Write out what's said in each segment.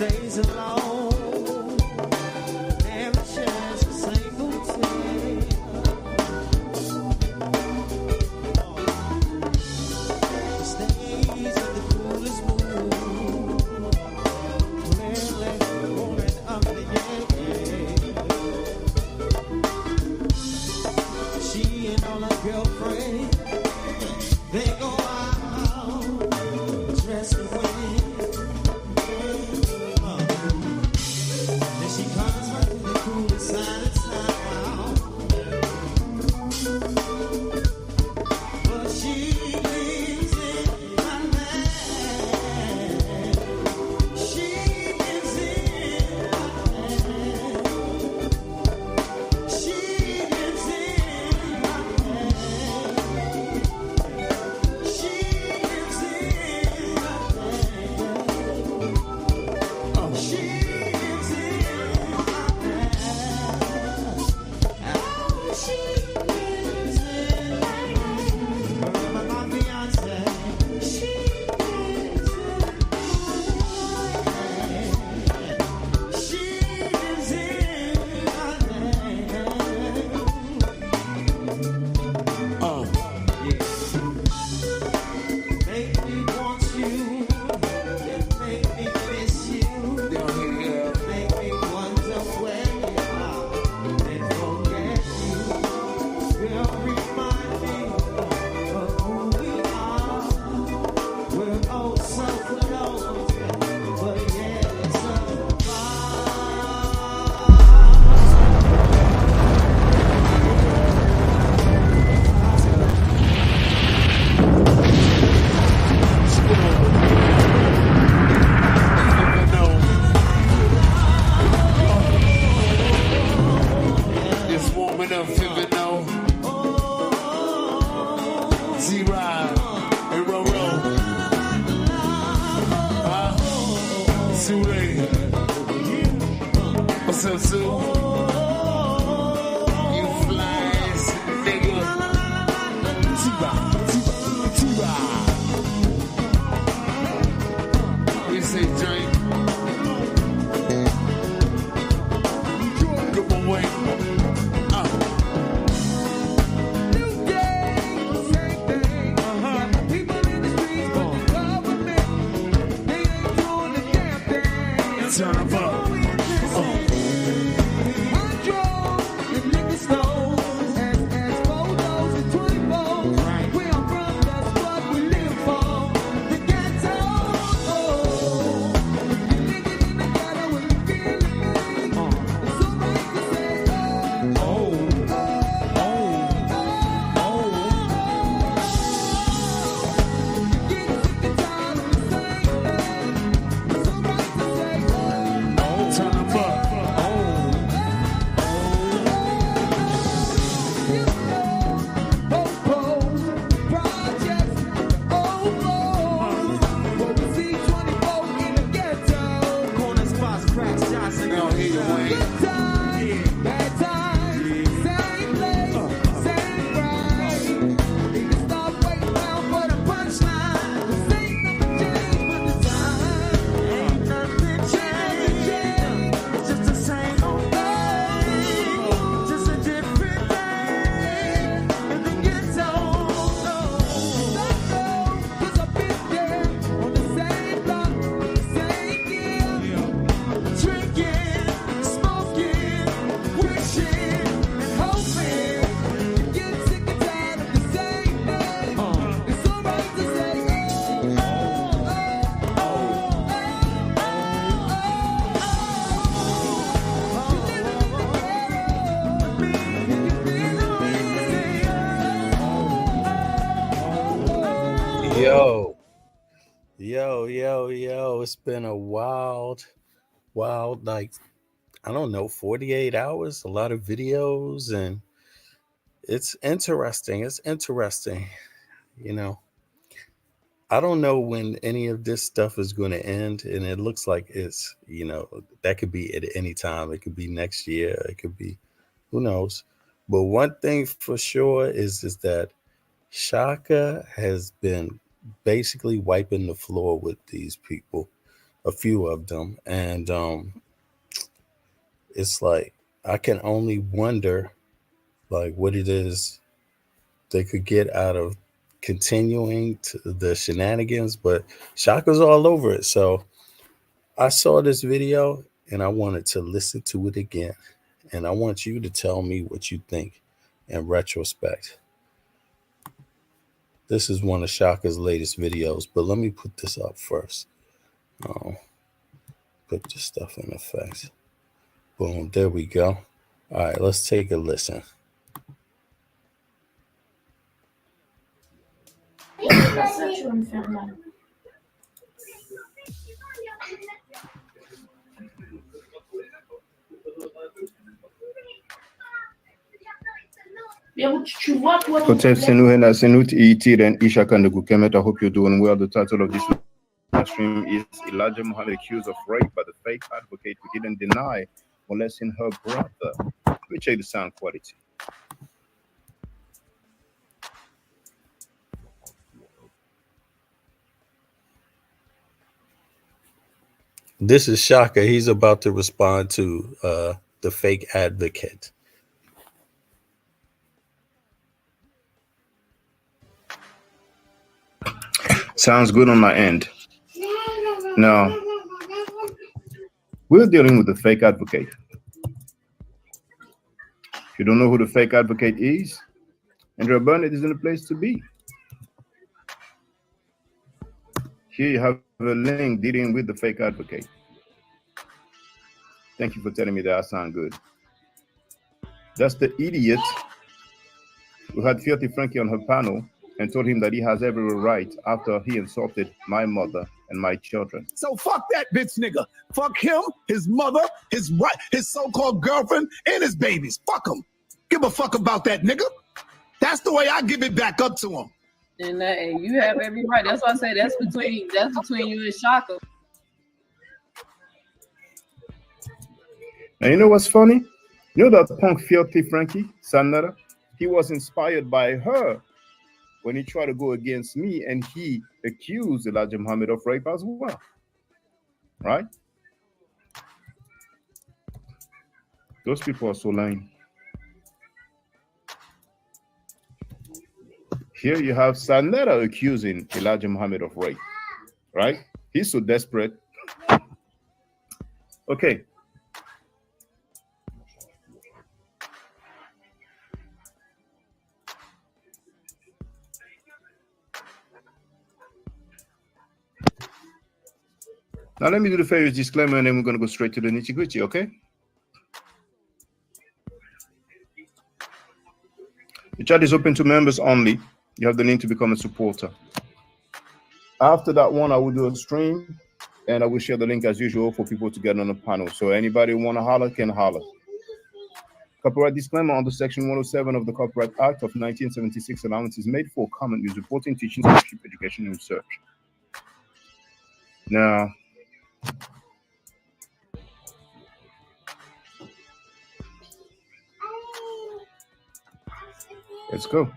stays alone, never shares a single tear. Stays in the coolest mood, clearly rolling up the yeah. She and all her girlfriends, they go out dressed to win. Then she comes right to the coolest side of town, but she lives in my land. She lives in my land. She lives in my land. She lives in my land. Oh, she lives in my land. Oh, she lives in my land. Remember my fiance. She lives in my land. She lives in my land. Oh, yeah. Make me want you, it make me miss you, make me wonder where you are, and forget you. Will remind me of who we are. We're oh so close, but yet so It's warming up, Fibino, Z-Ride, and Roro. Sue, what's up, Sue? You flies, nigga. T-Ride. You say drink. Come on, wait. New day, same thing. People in the streets, but the government, they ain't doing the damn thing. Turn 'em up. I drove in liquor stores and photos and 24s. Where I'm from, that's what we live for. The ghetto. You're living in the ghetto and you feeling me. It's alright to say, oh, oh, oh, oh, oh, oh. You get sick and tired of the same thing. It's alright to say, oh, Turn 'em up. They don't hear you, Wayne. Bad time, same place, same ride. They can stop waiting around for the punchline. 'Cause ain't nothing changed but the time. Ain't nothing changed. It's just the same old thing. Just a different thing. And then gets old. I know, 'cause I've been there on the same block, same year. Drinking, smoking, wishing, and hoping. You get sick and tired of the same thing. It's alright to say, oh, oh, oh, oh, Yo. It's been a wild, like, I don't know, 48 hours, a lot of videos, and it's interesting. You know, I don't know when any of this stuff is going to end, and it looks like it's, that could be at any time. It could be next year. It could be, who knows? But one thing for sure is that Shaka has been basically wiping the floor with these people. a few of them, and it's like I can only wonder like what it is they could get out of continuing to the shenanigans. But Shaka's all over it, so I saw this video and I wanted to listen to it again, and I want you to tell me what you think in retrospect. This is one of Shaka's latest videos, but let me put this up first. Oh, put this stuff in effect. Boom, there we go. All right, let's take a listen. Kotef Senuhena Senut Itir and Shaka Ndugu Kemet. I hope you're doing well. The title of this live stream is Elijah Muhammad accused of rape by the fake advocate who didn't deny molesting her brother. Let me check the sound quality. This is Shaka. He's about to respond to the fake advocate. Sounds good on my end. Now, we're dealing with the fake advocate. If you don't know who the fake advocate is, Andrea Burnett is in the place to be. Here you have a link dealing with the fake advocate. Thank you for telling me that I sound good. That's the idiot who had Filthy Frankie on her panel and told him that he has every right after he insulted my mother and my children. So fuck that bitch nigga. Fuck him, his mother, his so-called girlfriend, and his babies. Fuck him. Give a fuck about that nigga. That's the way I give it back up to him. And you have every right. That's why I say that's between you and Shaka. And you know what's funny? You know that punk Filthy Frankie, Sanada? He was inspired by her when he tried to go against me and he accused Elijah Muhammad of rape as well. Right? Those people are so lame. Here you have Sanada accusing Elijah Muhammad of rape. Right? He's so desperate. Okay. Now let me do the fairest disclaimer and then we're going to go straight to the nitty-gritty, okay? The chat is open to members only. You have the link to become a supporter. After that one, I will do a stream and I will share the link as usual for people to get on the panel. So anybody who want to holler can holler. Copyright disclaimer under Section 107 of the Copyright Act of 1976. Allowance is made for common use, reporting, teaching, scholarship, education, and research. Now, let's go.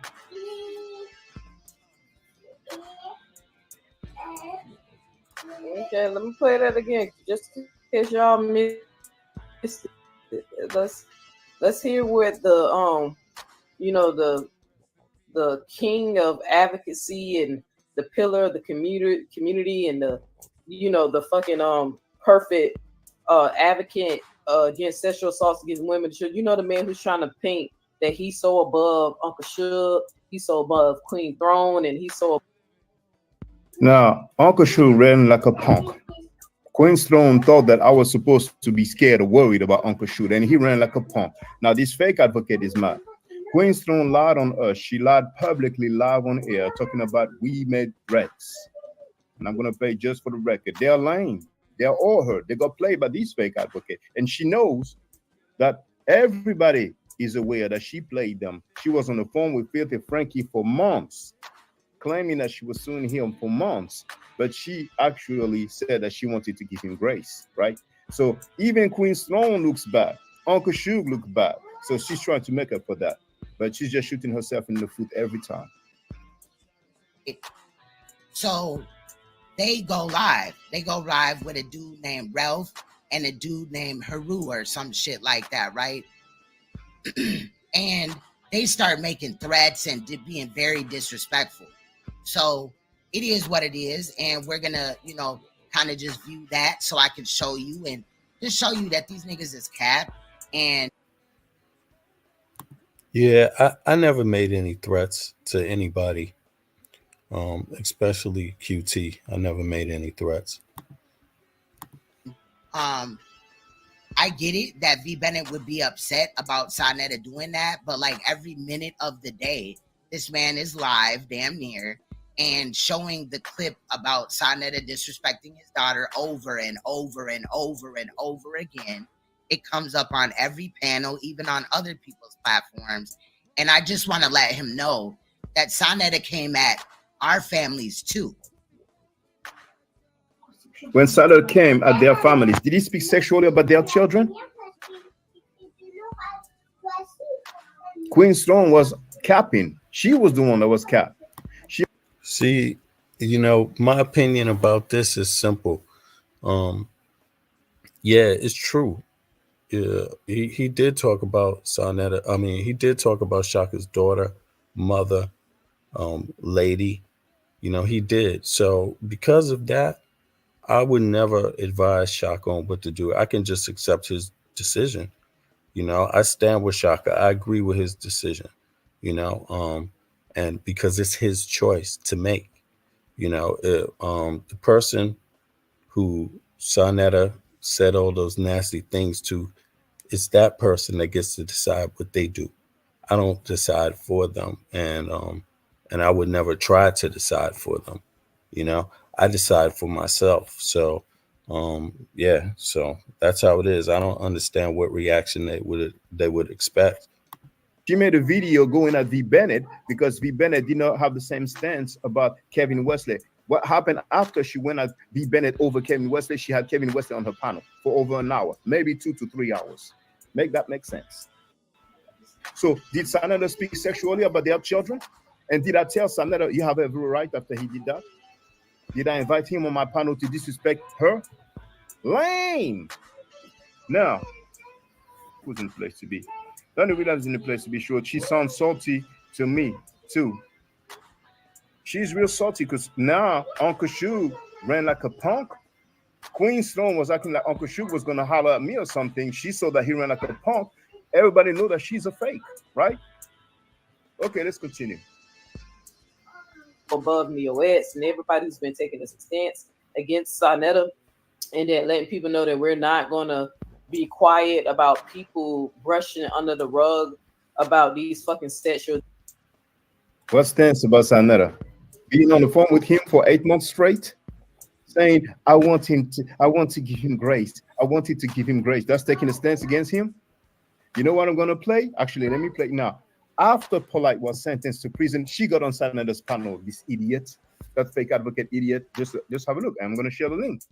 Okay, let me play that again, just in case y'all missed it. Let's hear what the the king of advocacy and the pillar of the community and the fucking perfect advocate against sexual assaults against women. The man who's trying to paint that he's so above Uncle Shug, he's so above Queen Throne, and he's so. Now, Uncle Shug ran like a punk. Queen Throne thought that I was supposed to be scared or worried about Uncle Shug, and he ran like a punk. Now, this fake advocate is mad. Queen Throne lied on us. She lied publicly, live on air, talking about we made threats. And I'm going to play just for the record. They're lame. They're all hurt. They got played by these fake advocates. And she knows that everybody is aware that she played them. She was on the phone with Filthy Frankie for months, claiming that she was suing him for months. But she actually said that she wanted to give him grace, right? So even Queen Throne looks bad. Uncle Shug looks bad. So she's trying to make up for that. But she's just shooting herself in the foot every time. So they go live. They go live with a dude named Ralph and a dude named Haru or some shit like that, right? And they start making threats and being very disrespectful. So it is what it is, and we're gonna, you know, kind of just view that so I can show you and just show you that these niggas is cap. And Yeah, I never made any threats to anybody, especially QT. I never made any threats. I get it that V Bennett would be upset about Sonetta doing that, but like every minute of the day, this man is live, damn near, and showing the clip about Sonetta disrespecting his daughter over and over and over and over again. It comes up on every panel, even on other people's platforms. And I just want to let him know that Sonetta came at our families too. When Sadler came at their families, did he speak sexually about their children? Queen Stone was capping. She was the one that was capped. See, you know, my opinion about this is simple. Yeah, it's true. Yeah, he did talk about Sonetta. I mean, he did talk about Shaka's daughter, mother, lady. You know, he did. So because of that, I would never advise Shaka on what to do. I can just accept his decision. You know, I stand with Shaka. I agree with his decision. You know, and because it's his choice to make. You know, the person who Sonetta said all those nasty things to, it's that person that gets to decide what they do. I don't decide for them, and I would never try to decide for them. You know, I decide for myself. So, yeah, so that's how it is. I don't understand what reaction they would expect. She made a video going at V Bennett because V Bennett did not have the same stance about Kevin Wesley. What happened after she went at V Bennett over Kevin Wesley? She had Kevin Wesley on her panel for over an hour, maybe 2 to 3 hours. Make that make sense? So did Sonetta speak sexually about their children? And did I tell Sonetta you have every right after he did that? Did I invite him on my panel to disrespect her? Lame. Now, who's in place to be? Don't realize in the place to be sure. She sounds salty to me too. She's real salty because now Uncle Shu ran like a punk. Queen Stone was acting like Uncle Shu was gonna holler at me or something. She saw that he ran like a punk. Everybody knew that she's a fake, right? Okay, let's continue. Above Neoets, and everybody's been taking a stance against Sonetta, and then letting people know that we're not gonna be quiet about people brushing under the rug about these fucking sexual. What stance about Sonetta? Being on the phone with him for 8 months straight, saying, I want to give him grace. I wanted to give him grace. That's taking a stance against him. You know what I'm gonna play? Actually, let me play now. After Polite was sentenced to prison, she got on Sonetta's panel. This idiot, that fake advocate idiot. Just have a look. I'm gonna share the link.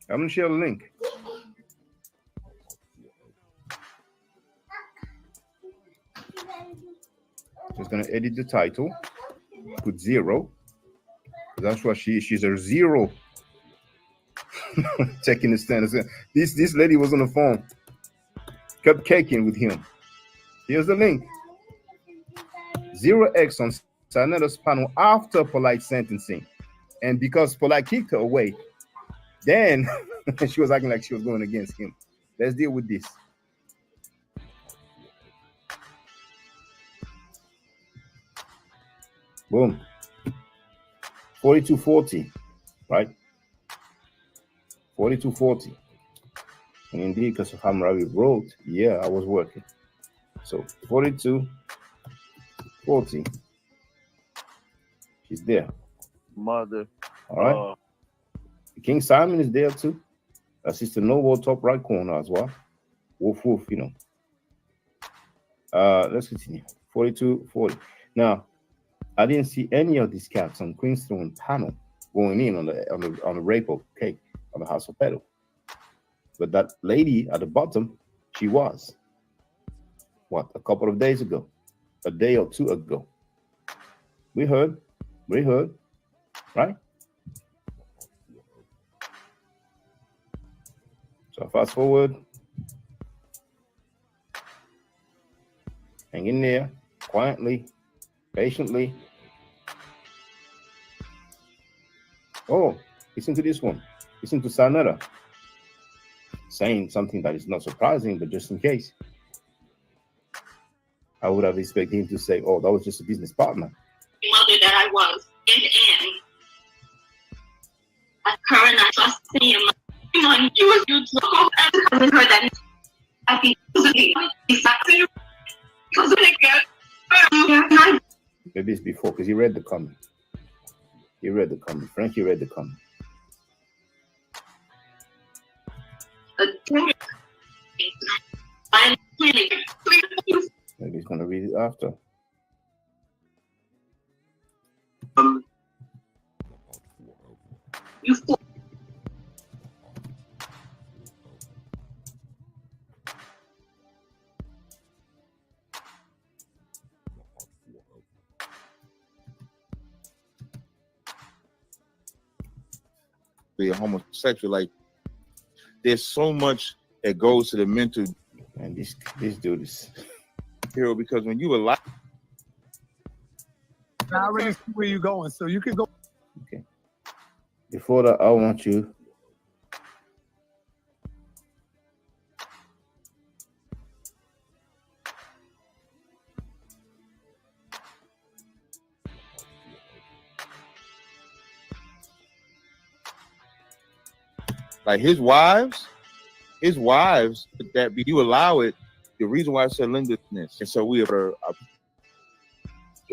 I'm gonna share the link. Just gonna edit the title. Put 0. That's what she's a 0. Taking the stand. This lady was on the phone, kept caking with him. Here's the link. 0x on Sonetta's panel after Polite sentencing. And because Polite kicked her away, then she was acting like she was going against him. Let's deal with this. Boom. 4240, right? 4240. And indeed, because of how Maravi wrote, yeah, I was working. So 4240. She's there. Mother. All right. King Simon is there too. Sister Noble, top right corner as well. Woof woof, you know. Let's continue. 4240. Now, I didn't see any of these cats on Queenstone panel going in on the rape of cake on the House of Pedal. But that lady at the bottom, she was. What, a couple of days ago, a day or two ago. We heard. right? So fast forward, hang in there, quietly, patiently. Oh, listen to this one. Listen to Sanada saying something that is not surprising, but just in case. I would have expected him to say, oh, that was just a business partner. Mother that I was, and her and I trust him. You know, and you took off and her that I think exactly because maybe it's before, because he read the comment. He read the comment. Frankie read the comment. Maybe he's gonna read it after. You be a homosexual. Like, there's so much that goes to the mental. And this dude is hero, because when you alive, I already see where you're going, so you can go. okay. Before that, I want you like his wives, that you allow it. The reason why I said lenderness, and so we are.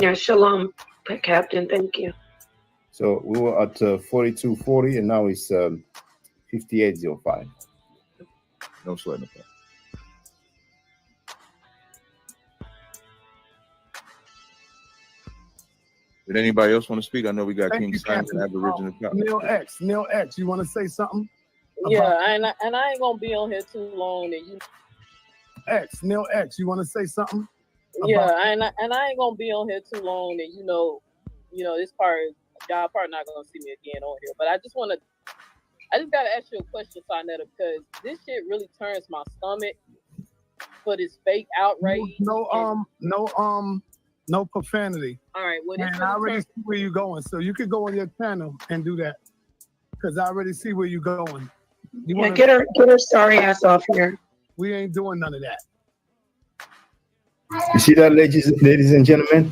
Yeah, shalom, Captain. Thank you. So we were at 42.40, and now it's 58.05. No sweat. Okay. Did anybody else want to speak? I know we got Thank King you, Simon, Captain. Aboriginal. Neil X, you want to say something? Yeah, and I ain't gonna be on here too long. And you, Neil X, you want to say something? yeah, and I ain't gonna be on here too long. And you know, this part, y'all probably not gonna see me again on here. But I just gotta ask you a question, Sonetta, because this shit really turns my stomach for this fake outrage. No profanity. All right, well, And I already see where you're going, so you could go on your channel and do that, because I already see where you're going. Get her sorry ass off here. We ain't doing none of that. You see that, ladies and gentlemen?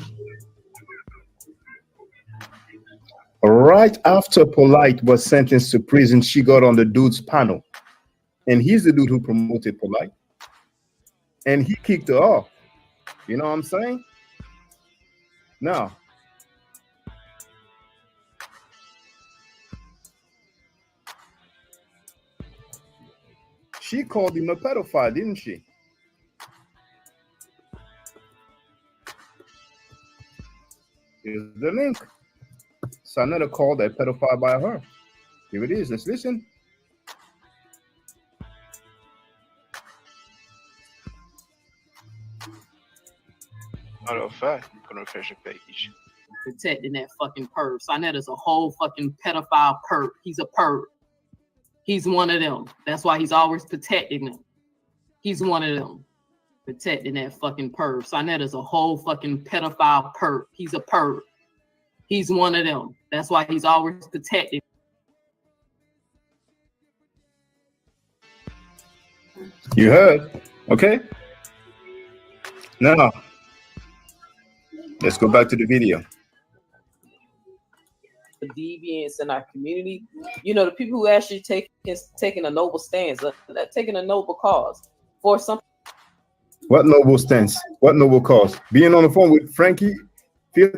Right after Polite was sentenced to prison, she got on the dude's panel. And he's the dude who promoted Polite. And he kicked her off. You know what I'm saying? Now, she called him a pedophile, didn't she? Here's the link. Sanetta called a pedophile by her. Here it is. Let's listen. Matter of fact, you can refresh your page. Protecting that fucking perv. Sonetta's a whole fucking pedophile perv. He's a perv. He's one of them. That's why he's always protecting them. He's one of them. Protecting that fucking perv. Sonetta's a whole fucking pedophile perv. He's a perv. He's one of them. That's why he's always protecting. You heard? Okay. Now, let's go back to the video. The deviance in our community. The people who actually taking a noble stance, taking a noble cause for something. What noble stance? What noble cause? Being on the phone with filthy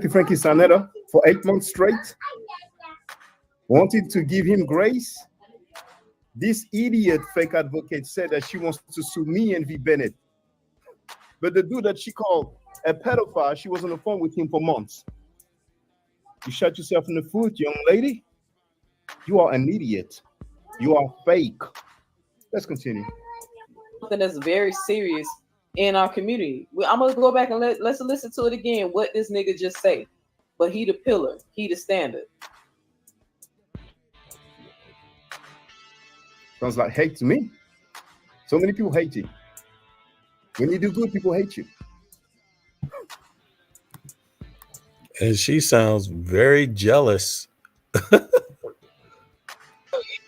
Frankie Sanetta for 8 months straight? Wanted to give him grace? This idiot fake advocate said that she wants to sue me and V. Bennett. But the dude that she called a pedophile, she was on the phone with him for months. You shot yourself in the foot, young lady. You are an idiot. You are fake. Let's continue. Something that's very serious in our community. I'm gonna go back and let's listen to it again. What this nigga just say? But he the pillar. He the standard. Sounds like hate to me. So many people hate you. When you do good, people hate you. And she sounds very jealous.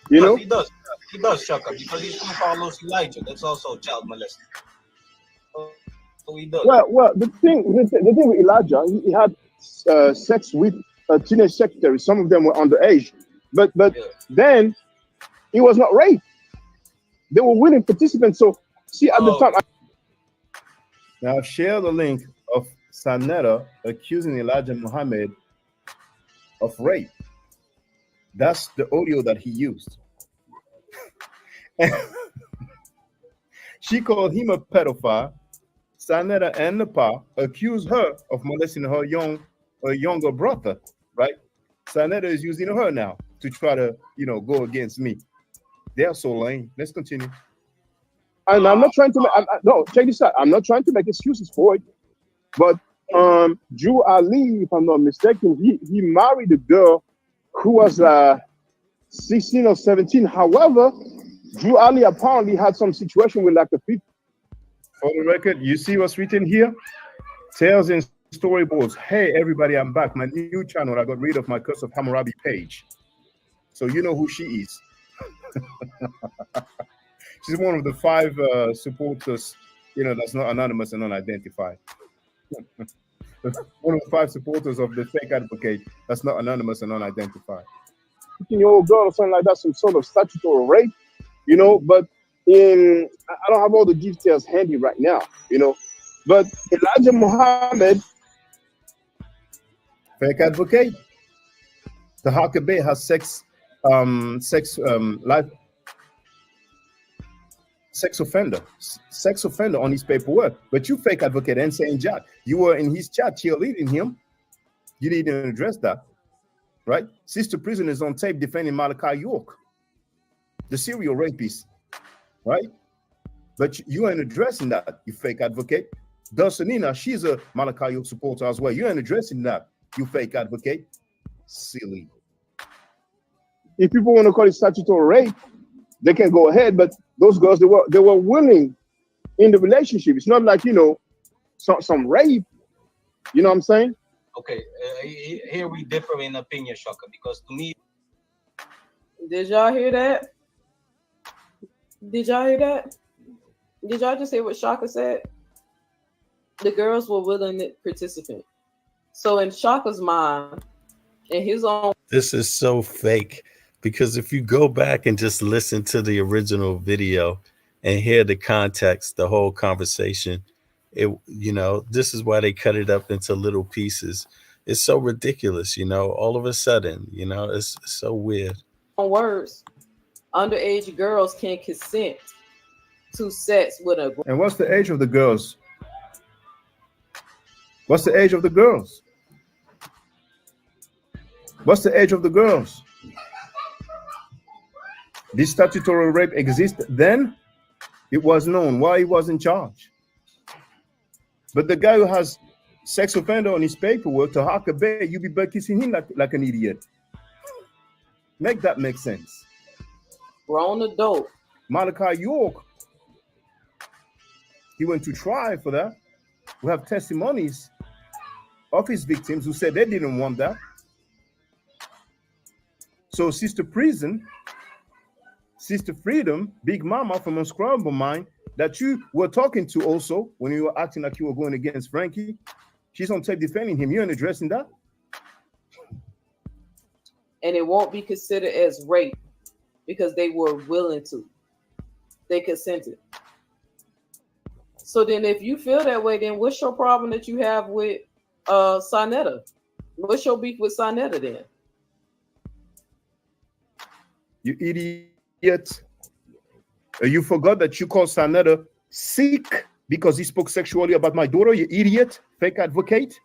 You know? He does, Shaka, because he's from Carlos Elijah. That's also child molesting. So he does. Well, the thing with Elijah, he had sex with teenage secretaries. Some of them were underage, but Yeah. then he was not raped. They were willing participants. So see, at the time, now I've shared the link of Sanetta accusing Elijah Muhammad of rape. That's the audio that he used. She called him a pedophile. Sanetta and Napa accused her of molesting her younger brother, right? Sanetta is using her now to try to, go against me. They are so lame. Let's continue. And I'm not trying to make, no, check this out. I'm not trying to make excuses for it, but Drew Ali, if I'm not mistaken, he married a girl who was 16 or 17. However, Drew Ali apparently had some situation with like a 50. For the record, you see what's written here? Tales and storyboards. Hey, everybody, I'm back. My new channel. I got rid of my Curse of Hammurabi page. So you know who she is. She's one of the 5 supporters, that's not anonymous and unidentified. One of the 5 supporters of the fake advocate that's not anonymous and unidentified. 15-year-old girl or something like that, some sort of statutory rape, but I don't have all the details handy right now, but Elijah Muhammad, fake advocate, the Hakabe has sex offender on his paperwork, but you fake advocate and saying Jack, you were in his chat cheerleading him. You didn't address that, right? Sister Prison is on tape defending Malachi York, the serial rapist, right? But you ain't addressing that, you fake advocate. Dulcinina, she's a Malachi York supporter as well. You ain't addressing that, you fake advocate. Silly. If people want to call it statutory rape, they can go ahead, but those girls, they were willing in the relationship. It's not like, some rape. You know what I'm saying? Okay, here we differ in opinion, Shaka, because to me... Did y'all hear that? Did y'all hear that? Did y'all just hear what Shaka said? The girls were willing participant. So in Shaka's mind, in his own... This is so fake, because if you go back and just listen to the original video and hear the context, the whole conversation, this is why they cut it up into little pieces. It's so ridiculous, all of a sudden, it's so weird. Words, underage girls can consent to sex with a... And what's the age of the girls? What's the age of the girls? What's the age of the girls? This statutory rape existed then. It was known why he was in charge. But the guy who has sex offender on his paperwork to Hakabe, you be back kissing him like an idiot. Make that make sense. Grown adult. Malachi York, he went to trial for that. We have testimonies of his victims who said they didn't want that. So Sister Prison, Sister Freedom, Big Mama from Unscribable Mind, that you were talking to also when you were acting like you were going against Frankie, she's on tape defending him. You ain't addressing that? And it won't be considered as rape because they were willing to. They consented. So then if you feel that way, then what's your problem that you have with Sanetta? What's your beef with Sanetta then? You idiot. You forgot that you called Sanetta sick because he spoke sexually about my daughter, you idiot, fake advocate.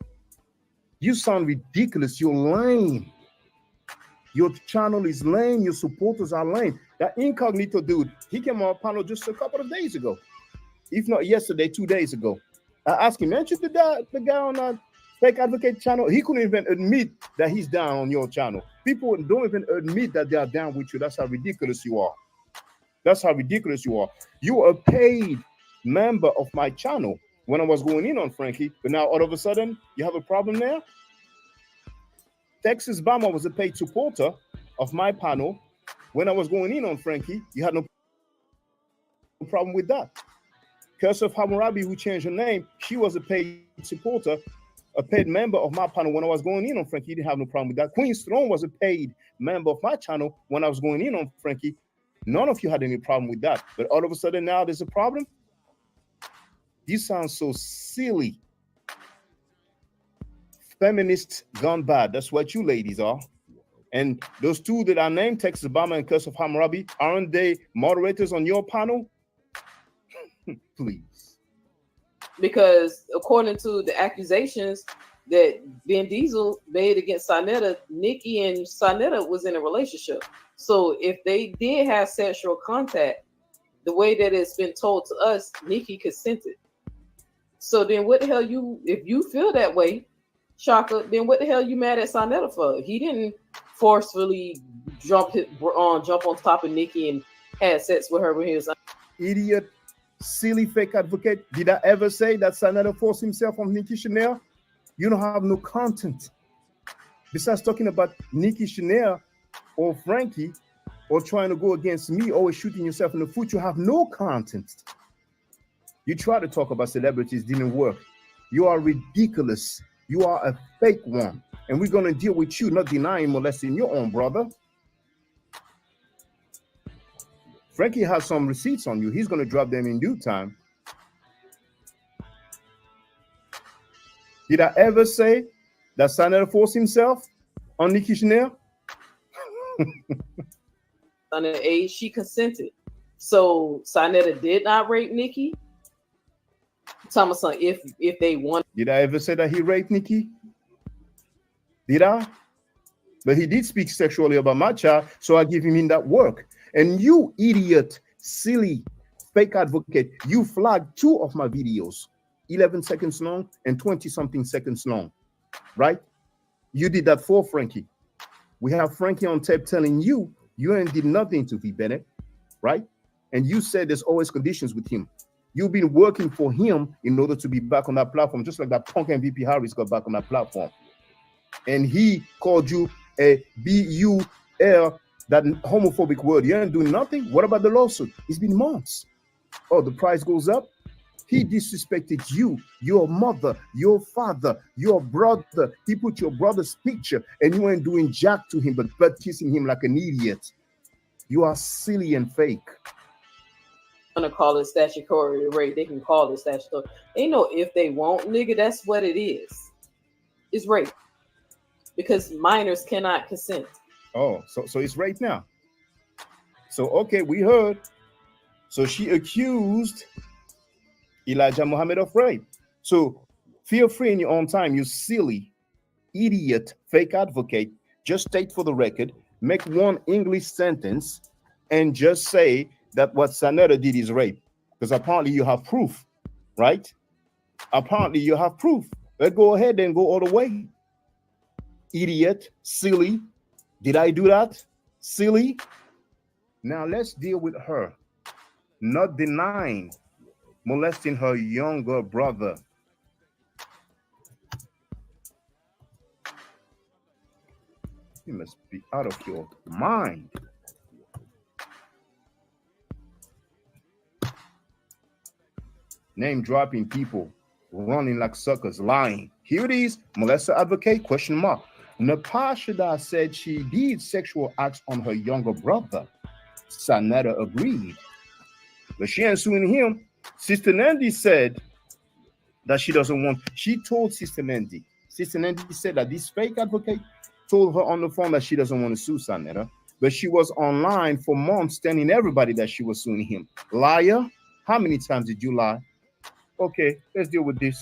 You sound ridiculous. You're lame. Your channel is lame. Your supporters are lame. That incognito dude, he came on a panel just a couple of days ago. If not yesterday, 2 days ago. I asked him, mention the guy on that fake advocate channel. He couldn't even admit that he's down on your channel. People don't even admit that they are down with you. That's how ridiculous you are. That's how ridiculous you are. You are a paid member of my channel when I was going in on Frankie, but now all of a sudden you have a problem there. Texas Bama was a paid supporter of my panel when I was going in on Frankie. You had no problem with that. Curse of Hammurabi, who changed her name, she was a paid supporter, a paid member of my panel when I was going in on Frankie. You didn't have no problem with that. Queen's Throne was a paid member of my channel when I was going in on Frankie. None of you had any problem with that. But all of a sudden now there's a problem. This sounds so silly. Feminists gone bad. That's what you ladies are. And those two that are named, Texas Obama and Curse of Hammurabi, aren't they moderators on your panel? Please. Because according to the accusations that Vin Diesel made against Sonetta, Nikki and Sonetta was in a relationship. So if they did have sexual contact, the way that it's been told to us, Nikki consented. So then what the hell if you feel that way, Shaka, then what the hell you mad at Sonetta for? He didn't forcefully jump on top of Nikki and had sex with her when he was idiot, silly fake advocate. Did I ever say that Sonetta forced himself on Nikki Chanel? You don't have no content. Besides talking about Nikki Chanel or Frankie or trying to go against me, always shooting yourself in the foot, you have no content. You try to talk about celebrities, didn't work. You are ridiculous. You are a fake one. And we're going to deal with you, not denying molesting your own brother. Frankie has some receipts on you. He's going to drop them in due time. Did I ever say that Sonetta forced himself on Nikki Chanel? Sonetta, she consented. So Sonetta did not rape Nikki. Thomas, if they want. Did I ever say that he raped Nikki? Did I? But he did speak sexually about my child, so I give him in that work. And you idiot, silly, fake advocate, you flagged 2 of my videos, 11 seconds long and 20-something seconds long, right? You did that for Frankie. We have Frankie on tape telling you ain't did nothing to V. Bennett, right? And you said there's always conditions with him. You've been working for him in order to be back on that platform, just like that punk MVP Harris got back on that platform. And he called you a B-U-L, that homophobic word. You ain't doing nothing. What about the lawsuit? It's been months. Oh, the price goes up. He disrespected you, your mother, your father, your brother. He put your brother's picture and you ain't doing jack to him, but butt kissing him like an idiot. You are silly and fake. Gonna call it statutory rape. They can call it statutory. Ain't no if they won't, nigga. That's what it is. It's rape because minors cannot consent. Oh, so it's rape now. So okay, we heard. So she accused Elijah Muhammad of rape. So feel free in your own time, you silly, idiot, fake advocate. Just state for the record, make one English sentence, and just say that what Sonetta did is rape, because apparently you have proof, right? Apparently you have proof. Let's go ahead and go all the way. Idiot, silly. Did I do that? Silly. Now let's deal with her. Not denying molesting her younger brother. You must be out of your mind. Name dropping people, running like suckers, lying. Here it is, molester advocate, question mark. Napashida said she did sexual acts on her younger brother. Sonetta agreed. But she ain't suing him. Sister Nandy said that she doesn't want, she told Sister Nandy. Sister Nandy said that this fake advocate told her on the phone that she doesn't want to sue Sonetta. But she was online for months telling everybody that she was suing him. Liar, how many times did you lie? Okay, let's deal with this.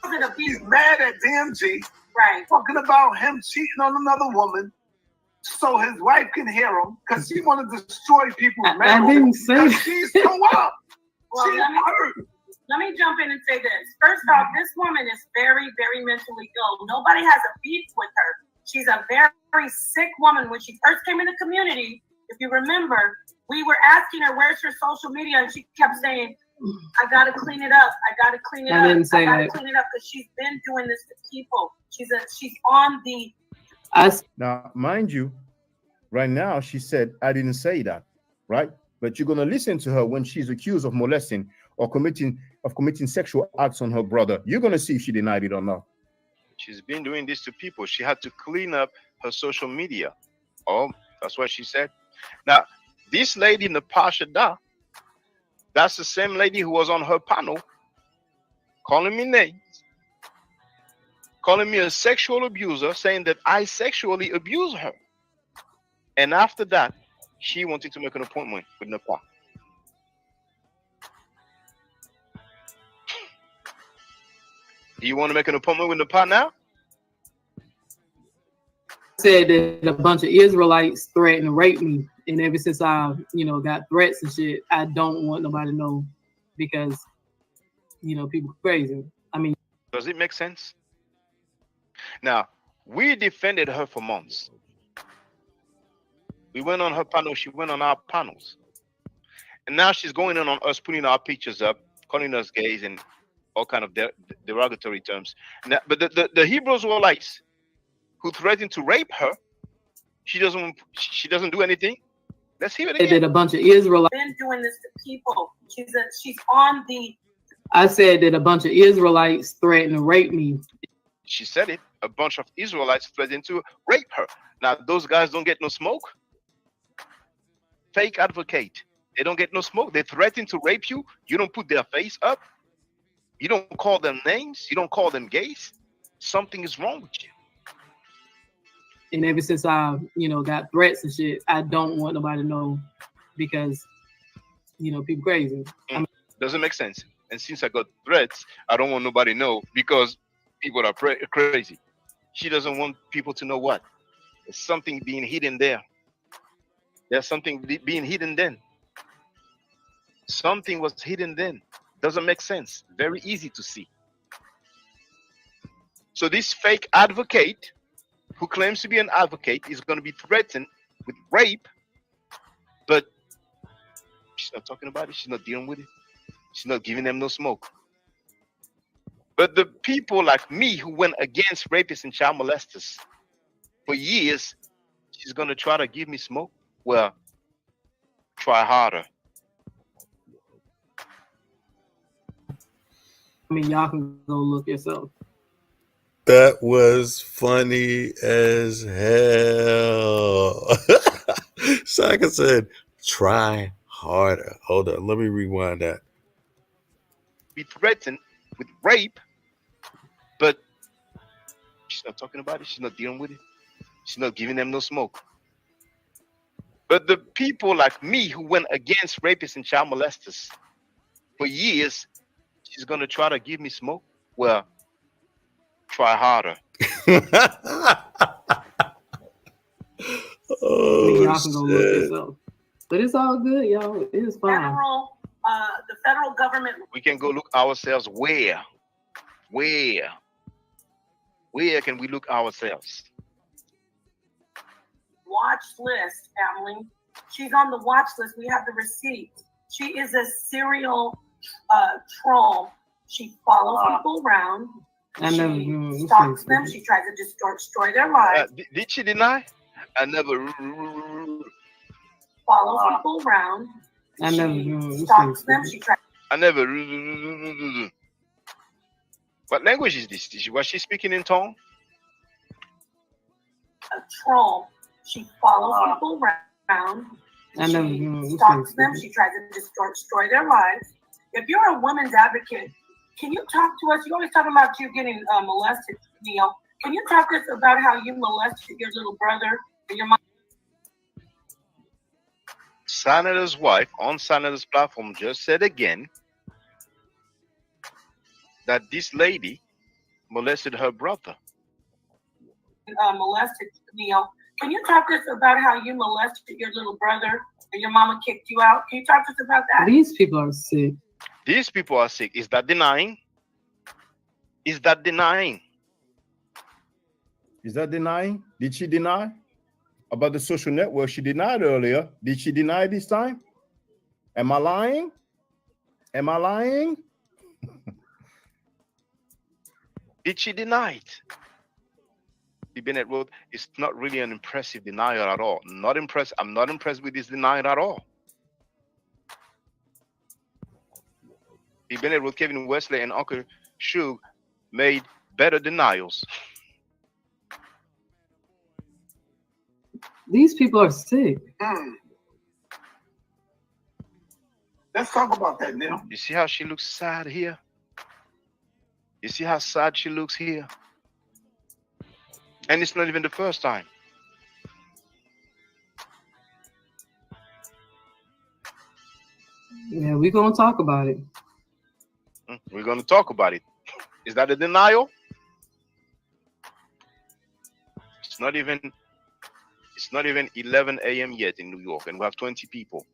If he's mad at DMG, right? Talking about him cheating on another woman, so his wife can hear him, because she want to destroy people's marriage. I didn't say she's so up. She's hurt. Let me jump in and say this. First off, this woman is very, very mentally ill. Nobody has a beef with her. She's a very, very sick woman. When she first came in the community, if you remember, we were asking her, where's her social media? And she kept saying, I got to clean it up. I got to clean it up. I didn't say I got to that. clean it up because she's been doing this to people. She's on the... Now, mind you, right now, she said, I didn't say that, right? But you're going to listen to her when she's accused of molesting or committing sexual acts on her brother. You're going to see if she denied it or not. She's been doing this to people. She had to clean up her social media. Oh, that's what she said. Now, this lady, Natasha Da, that's the same lady who was on her panel calling me names, calling me a sexual abuser, saying that I sexually abuse her. And after that, she wanted to make an appointment with Nepal. Do you want to make an appointment with Nepal now? Said that a bunch of Israelites threatened to rape me, and ever since I, got threats and shit, I don't want nobody to know because, people crazy. I mean, does it make sense? Now, we defended her for months. We went on her panel. She went on our panels, and now she's going in on us, putting our pictures up, calling us gays and all kind of derogatory terms. Now, but the Hebrew Israelites who threatened to rape her, she doesn't do anything. Let's hear it again. That a bunch of Israelites been doing this to people. She's on the... I said that a bunch of Israelites threatened to rape me. She said it. A bunch of Israelites threatened to rape her. Now, those guys don't get no smoke. Fake advocate. They don't get no smoke. They threaten to rape you. You don't put their face up. You don't call them names. You don't call them gays. Something is wrong with you. And ever since I, got threats and shit, I don't want nobody to know because, people crazy. Doesn't make sense. And since I got threats, I don't want nobody to know because people are crazy. She doesn't want people to know what? There's something being hidden there. There's something being hidden then. Something was hidden then. Doesn't make sense. Very easy to see. So this fake advocate who claims to be an advocate is going to be threatened with rape, but she's not talking about it. She's not dealing with it. She's not giving them no smoke. But the people like me who went against rapists and child molesters for years, she's going to try to give me smoke? Well, try harder. I mean, y'all can go look yourself. That was funny as hell. Shaka said, try harder. Hold on, let me rewind that. Be threatened with rape, but she's not talking about it. She's not dealing with it. She's not giving them no smoke. But the people like me who went against rapists and child molesters for years, she's going to try to give me smoke? Well, try harder. Oh, y'all can go look yourself. But it's all good, y'all. It is fine. The federal government. We can go look ourselves where? Where can we look ourselves? Watch list, family. She's on the watch list. We have the receipts. She is a serial troll. She follows people around. She stalks them. She tries to destroy their lives. Did she deny? I never follows people around. She stalks them. She tries. I never. What language is this? Was she speaking in tongue? A troll. She follows people around. She stalks them. She tries to destroy their lives. If you're a women's advocate, can you talk to us? You always talk about you getting molested, Neil. Can you talk to us about how you molested your little brother and your mom? Senator's wife on Senator's platform just said again that this lady molested her brother. Molested, Neil. Can you talk to us about how you molested your little brother and your mama kicked you out? Can you talk to us about that? These people are sick. These people are sick. Is that denying? Is that denying? Is that denying? Did she deny about the social network? She denied earlier. Did she deny this time? Am I lying? Am I lying? Did she deny it? Bennett wrote, it's not really an impressive denial at all. Not impressed. I'm not impressed with this denial at all. Bennett wrote, Kevin Wesley and Uncle Shug made better denials. These people are sick. Let's talk about that now. You see how she looks sad here? You see how sad she looks here? And it's not even the first time. Yeah, we're gonna talk about it. We're gonna talk about it. Is that a denial? It's not even 11 a.m. yet in New York, and we have 20 people.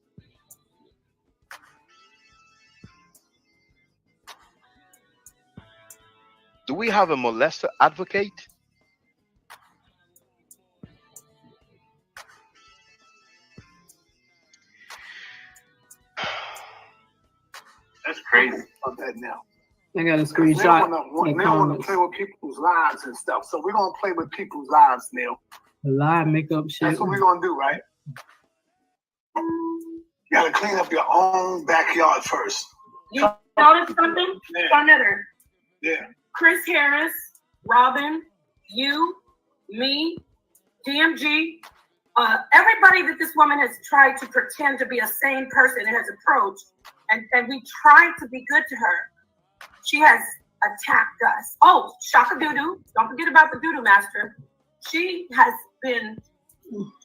Do we have a molester advocate? That's crazy about that now. I got a screenshot. Now want to play with people's lives and stuff. So we're gonna play with people's lives now. Live makeup shit. That's what we're gonna do, right? You gotta clean up your own backyard first. You notice something? Yeah. Another. Yeah. Chris Harris, Robin, you, me, DMG, everybody that this woman has tried to pretend to be a sane person and has approached, and we tried to be good to her. She has attacked us. Oh, Shaka Doodoo. Don't forget about the Doodoo Master. She has been,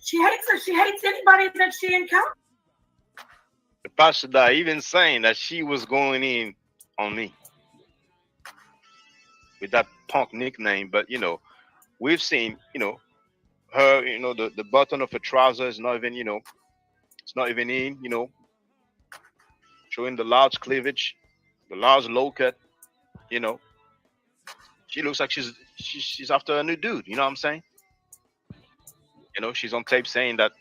she hates us. She hates anybody that she encounters. The pastor even saying that she was going in on me with that punk nickname. But, you know, we've seen, you know, her, you know, the button of her trousers is not even, you know, it's not even in, you know, showing the large cleavage, the large low cut, you know. She looks like she's after a new dude, you know what I'm saying? You know, she's on tape saying that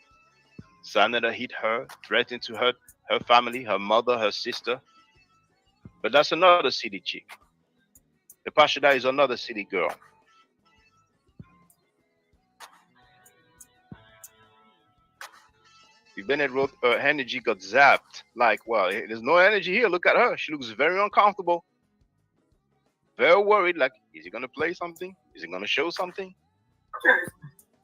Sanada hit her, threatened to hurt her family, her mother, her sister. But that's another city chick. The Pashida is another city girl. Bennett wrote, her energy got zapped. Like, well, there's no energy here. Look at her. She looks very uncomfortable. Very worried. Like, is he going to play something? Is he going to show something?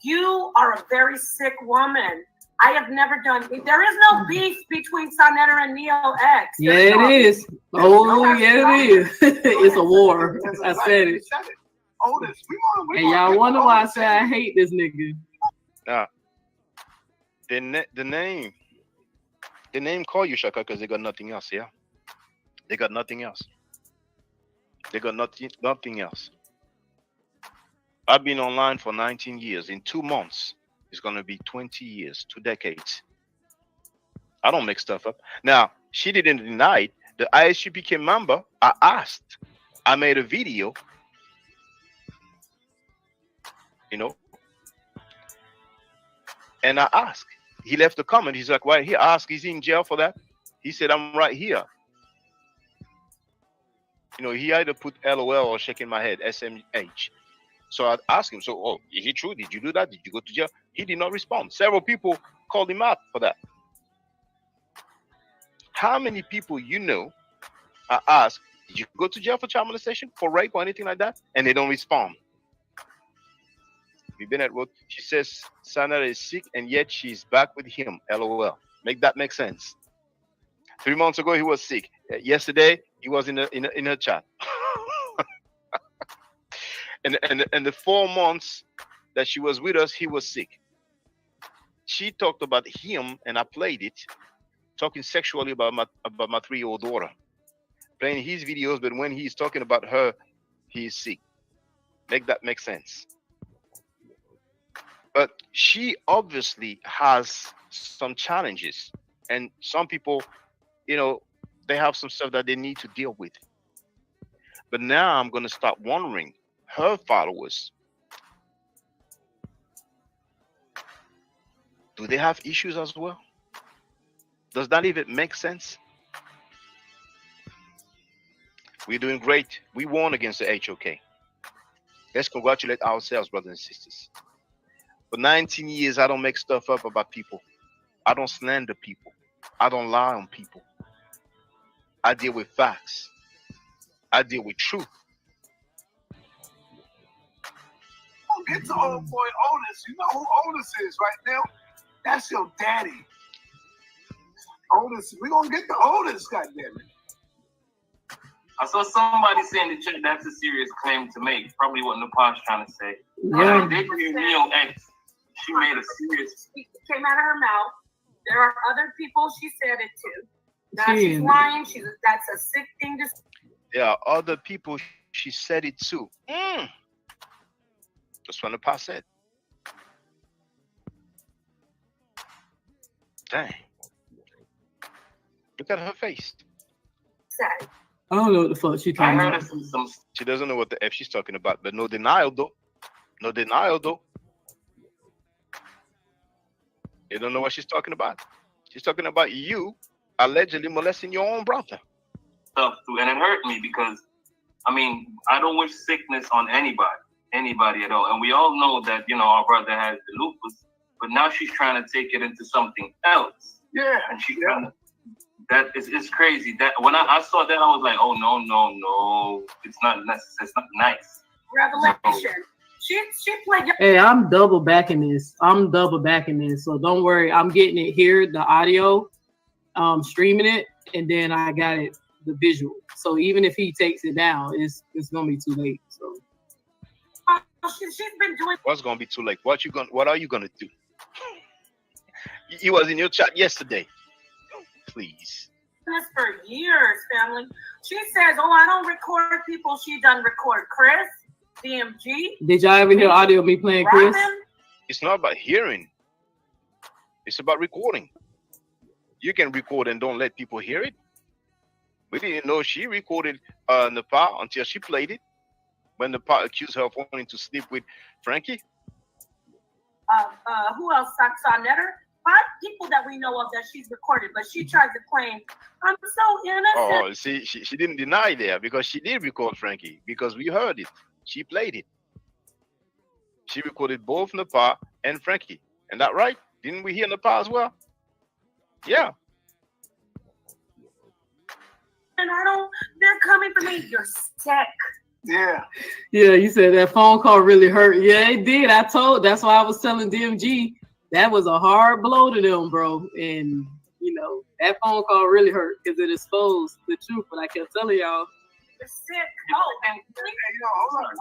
You are a very sick woman. I have never done. There is no beef between Sonetta and Neo X. Yeah, it is. Oh, yeah, it is. It's a war. I said it. Otis, and y'all wonder why I say I hate this nigga. The name call you Shaka because they got nothing else. Yeah, they got nothing else. They got nothing else. I've been online for 19 years. In 2 months, it's going to be 20 years, 2 decades. I don't make stuff up. Now, she didn't deny it. The ISUPK member, I asked. I made a video. You know. And I asked. He left a comment. He's like, right here. I asked, is he in jail for that? He said, I'm right here. You know, he either put LOL or shaking my head, SMH. So I asked him, so, oh, is it true? Did you do that? Did you go to jail? He did not respond. Several people called him out for that. How many people you know I asked, did you go to jail for child molestation, for rape or anything like that? And they don't respond. Bennett wrote, she says Sanada is sick and yet she's back with him. LOL. Make that make sense. 3 months ago he was sick. Yesterday he was in her chat. and the 4 months that she was with us, he was sick. She talked about him, and I played it, talking sexually about my 3-year-old daughter, playing his videos. But when he's talking about her, he's sick. Make that make sense. But she obviously has some challenges, and some people, you know, They have some stuff that they need to deal with. But now I'm gonna start wondering, her followers, do they have issues as well? Does that even make sense? We're doing great. We won against the HOK. Let's congratulate ourselves, brothers and sisters. For 19 years, I don't make stuff up about people. I don't slander people. I don't lie on people. I deal with facts. I deal with truth. Get to old boy Otis. You know who Otis is right now? That's your daddy. Otis, we're gonna get to Otis, goddammit. I saw somebody saying the chat that's a serious claim to make. Probably what Nepal's trying to say. Yeah. They agree with Neo X. She made a serious. It came out of her mouth. There are other people she said it to. Now She- she's lying. That's a sick thing to. There are other people she said it to. That's what the past said. Dang. Look at her face. Say. I don't know what the fuck she I talking heard about. some. She doesn't know what the F she's talking about, but no denial though. No denial though. You don't know what she's talking about. She's talking about you allegedly molesting your own brother. Stuff too, and it hurt me because, I mean, I don't wish sickness on anybody at all. And we all know that, you know, our brother has the lupus, but now she's trying to take it into something else. Yeah. And she kind of, that is, it's crazy. That when I saw that, I was like, oh no, it's not necessary. It's not nice. Revelation. She played. Hey, I'm double backing this. So don't worry. I'm getting it here, the audio, streaming it, and then I got it, the visual. So even if he takes it down, it's gonna be too late. So She's been doing. What's gonna be too late? What are you gonna do? You was in your chat yesterday. Please. This for years, family. She says, "Oh, I don't record people." She done record Chris, DMG. did y'all ever hear audio of me playing Chris? Robin. It's not about hearing. It's about recording. You can record and don't let people hear it. We didn't know she recorded Nepal until she played it. When Nepal accused her of wanting to sleep with Frankie. Who else? Saw Netter. 5 people that we know of that she's recorded, but she tries to claim I'm so innocent. Oh, see, she didn't deny there because she did record Frankie because we heard it. She played it. She recorded both Nepal and Frankie. And that right? Didn't we hear Nepal as well? Yeah. And they're coming for me. You're sick. Yeah. Yeah, you said that phone call really hurt. Yeah, it did. That's why I was telling DMG that was a hard blow to them, bro. And you know, that phone call really hurt because it exposed the truth. But I kept telling y'all. You're sick. Oh, and hold on.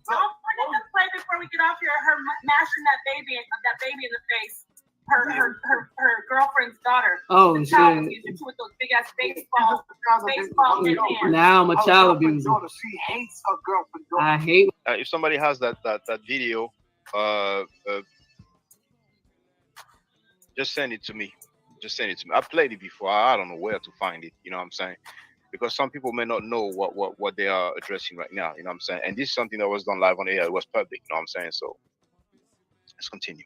Don't forget to play before we get off here. Her mashing that baby in the face. Her girlfriend's daughter. Oh, the child shit. abuser, too, with those big ass baseball in hand. Now I'm a child abuser. She hates her girlfriend. I hate. If somebody has that video, just send it to me. I played it before. I don't know where to find it. You know what I'm saying? Because some people may not know what they are addressing right now. You know what I'm saying? And this is something that was done live on air. It was public. You know what I'm saying? So let's continue.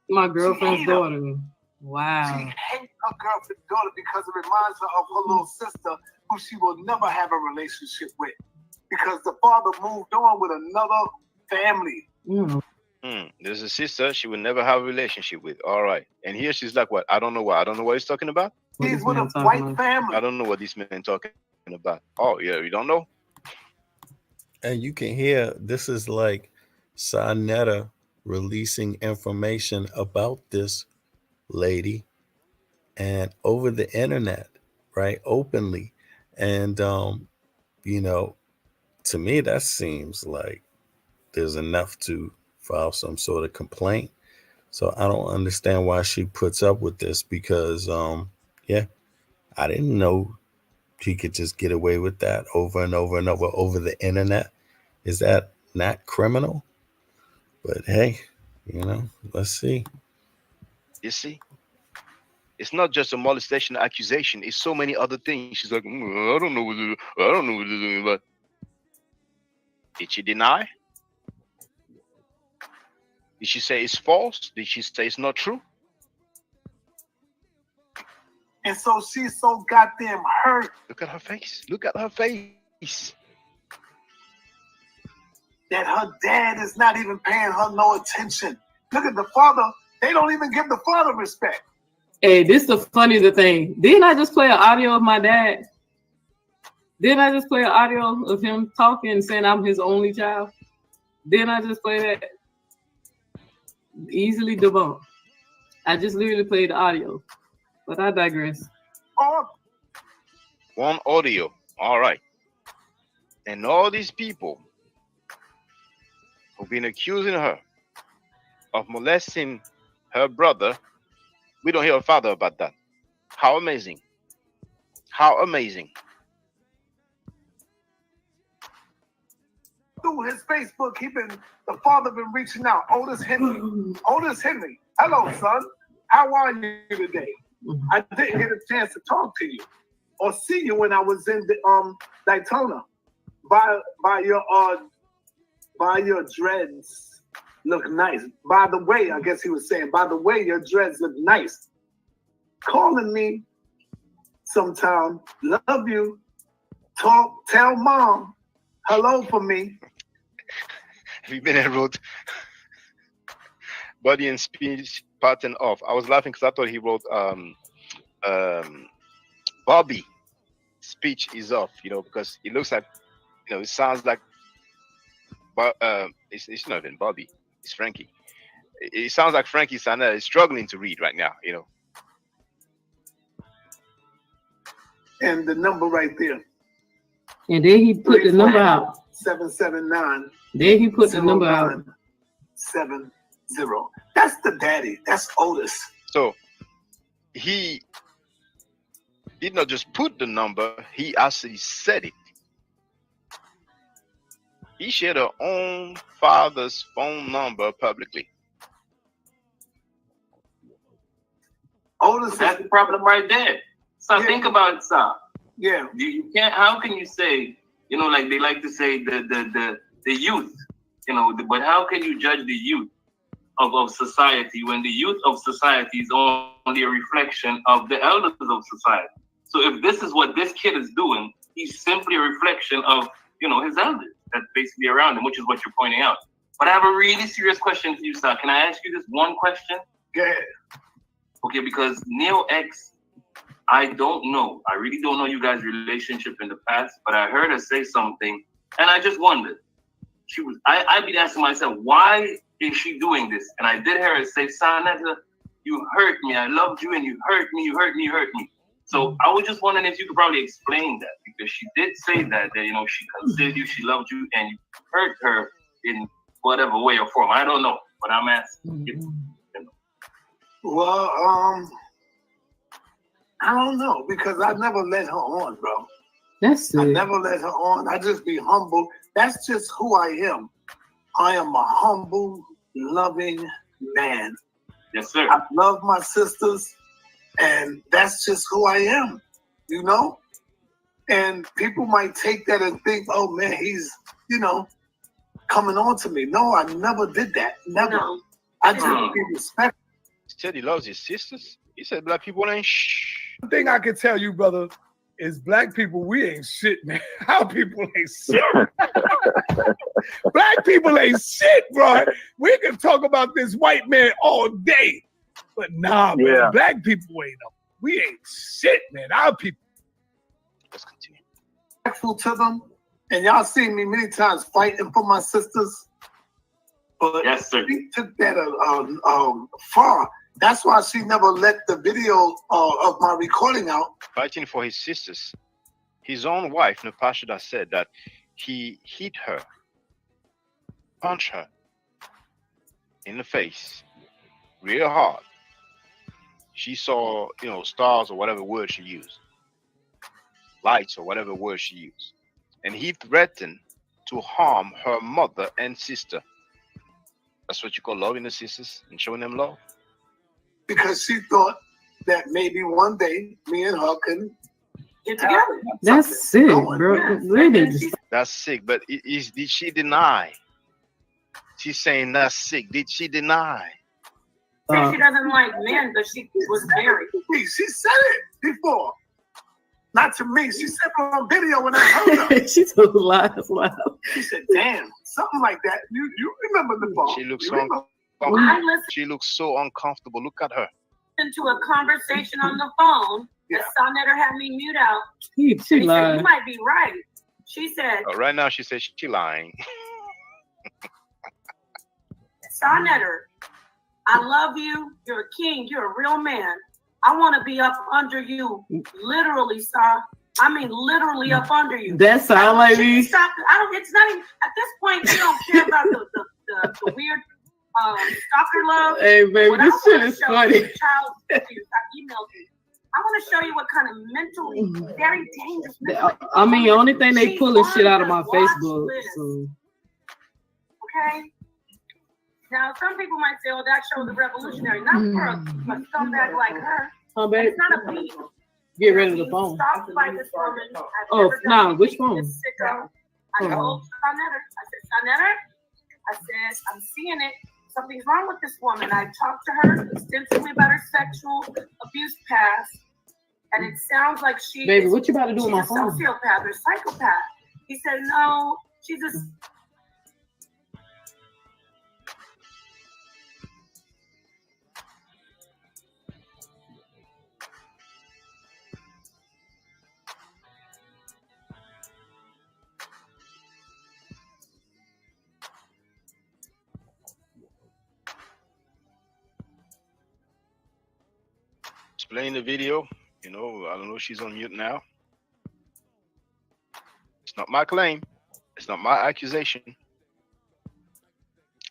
My girlfriend's daughter. Wow. She hates her girlfriend's daughter because it reminds her of her little sister who she will never have a relationship with because the father moved on with another family. There's a sister she will never have a relationship with. All right. And here she's like, what? I don't know what. I don't know what he's talking about. He's with a white family. I don't know what this man talking about. Oh, yeah, you don't know? And you can hear this is like Sarnetta releasing information about this lady and over the internet, right? Openly. And, you know, to me, that seems like there's enough to file some sort of complaint. So I don't understand why she puts up with this because, yeah, I didn't know she could just get away with that over and over and over the internet. Is that not criminal? But hey, you know, let's see. You see? It's not just a molestation accusation. It's so many other things. She's like, I don't know what to do. I don't know what to do. But did she deny? Did she say it's false? Did she say it's not true? And so she's so goddamn hurt. Look at her face. Look at her face. That her dad is not even paying her no attention. Look at the father. They don't even give the father respect. Hey, this is the funniest thing. Didn't I just play an audio of my dad? Didn't I just play an audio of him talking and saying I'm his only child? Didn't I just play that? Easily debunked. I just literally played the audio. But I digress. Oh. One audio. All right. And all these people who've been accusing her of molesting her brother, we don't hear her father about that. How amazing. How amazing. Through his Facebook, the father been reaching out. Otis Henry. Otis Henry. Hello, son. How are you today? I didn't get a chance to talk to you or see you when I was in the Daytona. By your dreads look nice. By the way, I guess he was saying, by the way, your dreads look nice. Calling me sometime. Love you. Talk. Tell mom hello for me. Have you been and wrote body and speech pattern off? I was laughing because I thought he wrote Bobby speech is off, because it looks like, it sounds like, but it's not even Bobby, it's Frankie. It sounds like Frankie Sanel is struggling to read right now, And the number right there. And then he put the number out. 779. Then he put the number out. 70. That's the daddy. That's Otis. So he did not just put the number, he actually said it. He shared her own father's phone number publicly. Otis, that's the problem right there. So think about it, sir. Yeah. You can't. How can you say? Like they like to say the youth. But how can you judge the youth of society when the youth of society is only a reflection of the elders of society? So if this is what this kid is doing, he's simply a reflection of his elders that's basically around him, which is what you're pointing out. But I have a really serious question for you, sir. Can I ask you this one question? Go ahead. Okay, because Neo X, I don't know. I really don't know you guys' relationship in the past, but I heard her say something, and I just wondered. I'd be asking myself, why is she doing this? And I did hear her say, Sanetta, you hurt me. I loved you, and you hurt me. You hurt me. You hurt me. So I was just wondering if you could probably explain that, because she did say that she considered you, she loved you, and you hurt her in whatever way or form. I don't know, but I'm asking you. Well, I don't know, because I never let her on, bro. I never let her on. I just be humble. That's just who I am. I am a humble, loving man. Yes, sir. I love my sisters, and that's just who I am, And people might take that and think, oh, man, he's, coming on to me. No, I never did that. Never. I just be respectful. He said he loves his sisters. He said black people ain't shh. One thing I can tell you, brother, is black people, we ain't shit, man. Our people ain't shit. Black people ain't shit, bro. We can talk about this white man all day. But nah, man, black people ain't up. We ain't shit, man. Our people. Let's continue. Respectful to them. And y'all seen me many times fighting for my sisters. But yes, sir. She took that far. That's why she never let the video of my recording out. Fighting for his sisters. His own wife, Napashida, said that he hit her, punched her in the face real hard. She saw, stars or whatever word she used. Lights or whatever word she used. And he threatened to harm her mother and sister. That's what you call loving the sisters and showing them love? Because she thought that maybe one day me and her can get together. That's sick, bro. Really? That's sick. But did she deny? She's saying that's sick. Did she deny? She doesn't like men, but she was married. She said it before. Not to me. She said it on video when I heard her. She told lies. Wow. She said, "Damn, something like that." You remember the phone? She looks You so remember? uncomfortable. She looks so uncomfortable. Look at her. Into a conversation on the phone. The Sonetter had me mute out. She Said, lied. you might be right. She said, Right now she says she lying. Sonetter, I love you. You're a king. You're a real man. I want to be up under you, literally, son. I mean, literally up under you. That sound like me. Stop. I don't. It's not even at this point. You don't care about the weird stalker love. Hey, baby, What this I shit wanna is show funny. you, child, I emailed you. I want to show you what kind of mentally very dangerous. I mean, the only thing they She pulling shit out of my on the watch Facebook. list. So. Okay. Now, some people might say, "Oh, that shows a revolutionary." Not for a scumbag like her. Oh, babe. It's not a beat. Get rid of the phone. Stalked by this woman. I've Oh, never done nah, anything which to phone? this sicko. I Oh. told Sonetter. I said, Sonetter, I said, I'm seeing it. Something's wrong with this woman. I talked to her extensively about her sexual abuse past, and it sounds like she Baby, is, what you about to do with my she's a phone? sociopath or psychopath. He said, no, she's a Playing the video. I don't know if she's on mute now. It's not my claim. It's not my accusation.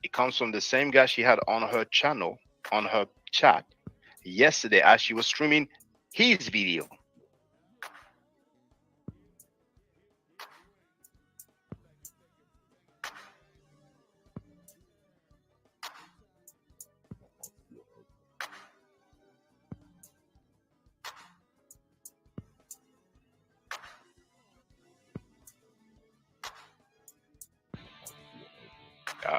It comes from the same guy she had on her channel, on her chat yesterday as she was streaming his video.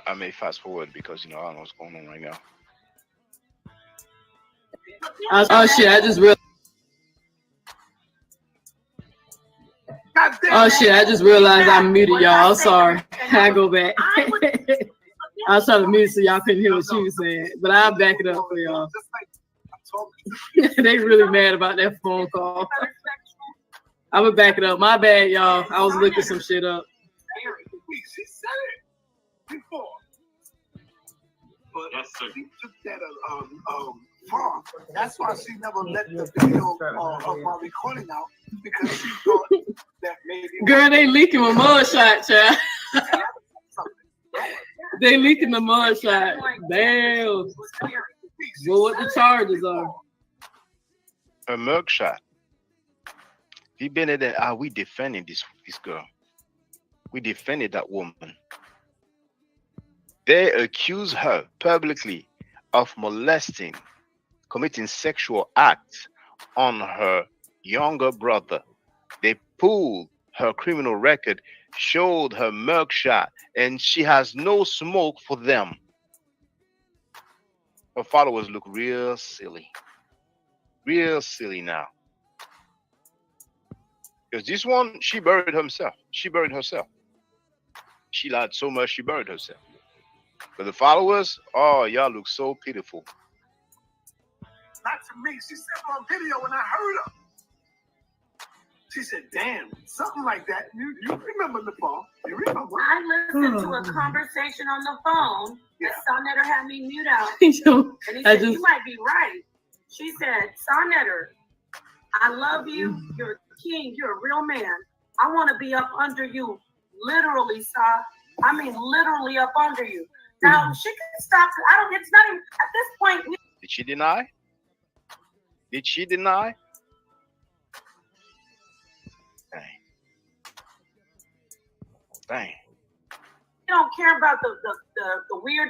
I may fast forward because I don't know what's going on right now. Oh shit! I just realized. Oh shit! I just realized I muted y'all. I'm sorry. I go back. I was trying to mute so y'all couldn't hear what she was saying, but I'll back it up for y'all. They really mad about that phone call. I'm gonna back it up. My bad, y'all. I was looking some shit up. She said it before. But she took that far. That's why she never let the video of my recording out, because she thought that maybe. Girl, they leaking my mud shot, child. They leaking the mud shot. Damn. Well, what the charges are? A mug shot. We been in there. We defending this girl. We defended that woman. They accuse her publicly of molesting, committing sexual acts on her younger brother. They pulled her criminal record, showed her mugshot, and she has no smoke for them. Her followers look real silly. Real silly now. Because this one, she buried herself. She buried herself. She lied so much, she buried herself. But the followers, oh, y'all look so pitiful. Not to me. She said it on video when I heard her. She said, damn, something like that. You remember the phone. You remember. I listened to a conversation on the phone that Sonetter had me mute out. And he said, you might be right. She said, Sonetter, I love you. You're a king. You're a real man. I want to be up under you. Literally, son. I mean, literally up under you. Now, she can stop. It's not even, at this point. Did she deny? Did she deny? Dang. You don't care about the weird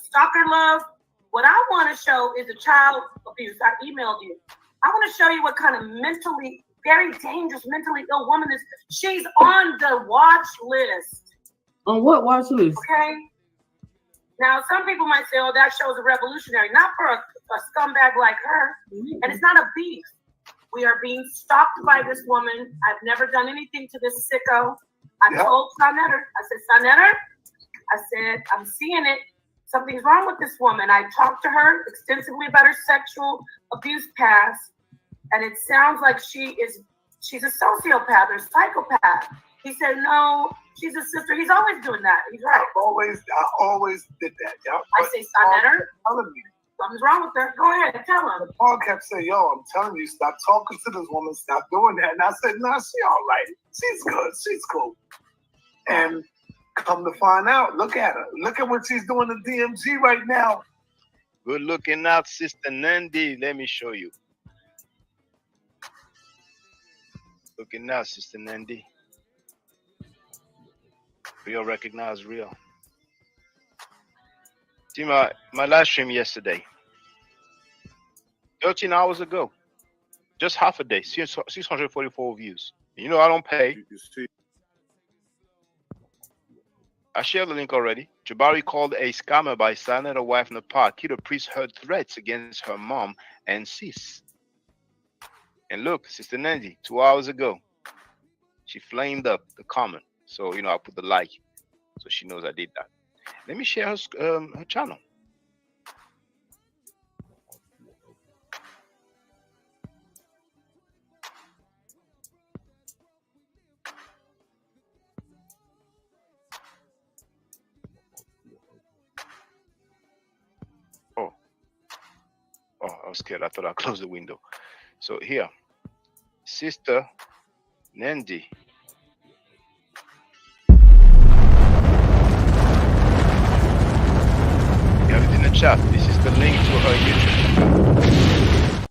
stalker love. What I want to show is a child abuse. I emailed you. I want to show you what kind of very dangerous, mentally ill woman is. She's on the watch list. On what watch list? Okay. Now, some people might say, "Oh, that shows a revolutionary." Not for a scumbag like her. And it's not a beef. We are being stalked by this woman. I've never done anything to this sicko. I told Sonetter. I said, Sonetter, I said, I'm seeing it. Something's wrong with this woman. I talked to her extensively about her sexual abuse past, and it sounds like she's a sociopath or psychopath. He said, no, she's a sister. He's always doing that. He's right. I always did that, y'all. I say, Sonetter, Telling me. something's wrong with her. Go ahead and tell him. Paul kept saying, yo, I'm telling you, stop talking to this woman, stop doing that. And I said, nah, she all right. She's good. She's cool. And come to find out, look at her. Look at what she's doing to DMG right now. Good looking out, Sister Nandi. Let me show you. Looking out, Sister Nandi. Real recognize real. See my live stream yesterday. 13 hours ago. Just half a day. 644 views. You know I don't pay. I shared the link already. Jabari called a scammer by signing a wife in the park. Kiddo Priest heard threats against her mom and sis. And look, Sister Nancy, 2 hours ago, she flamed up the comment. So, I put the like. So she knows I did that. Let me share her channel. Oh, I was scared. I thought I closed the window. So here, Sister Nandi. You have it in the chat. This is the link to her YouTube.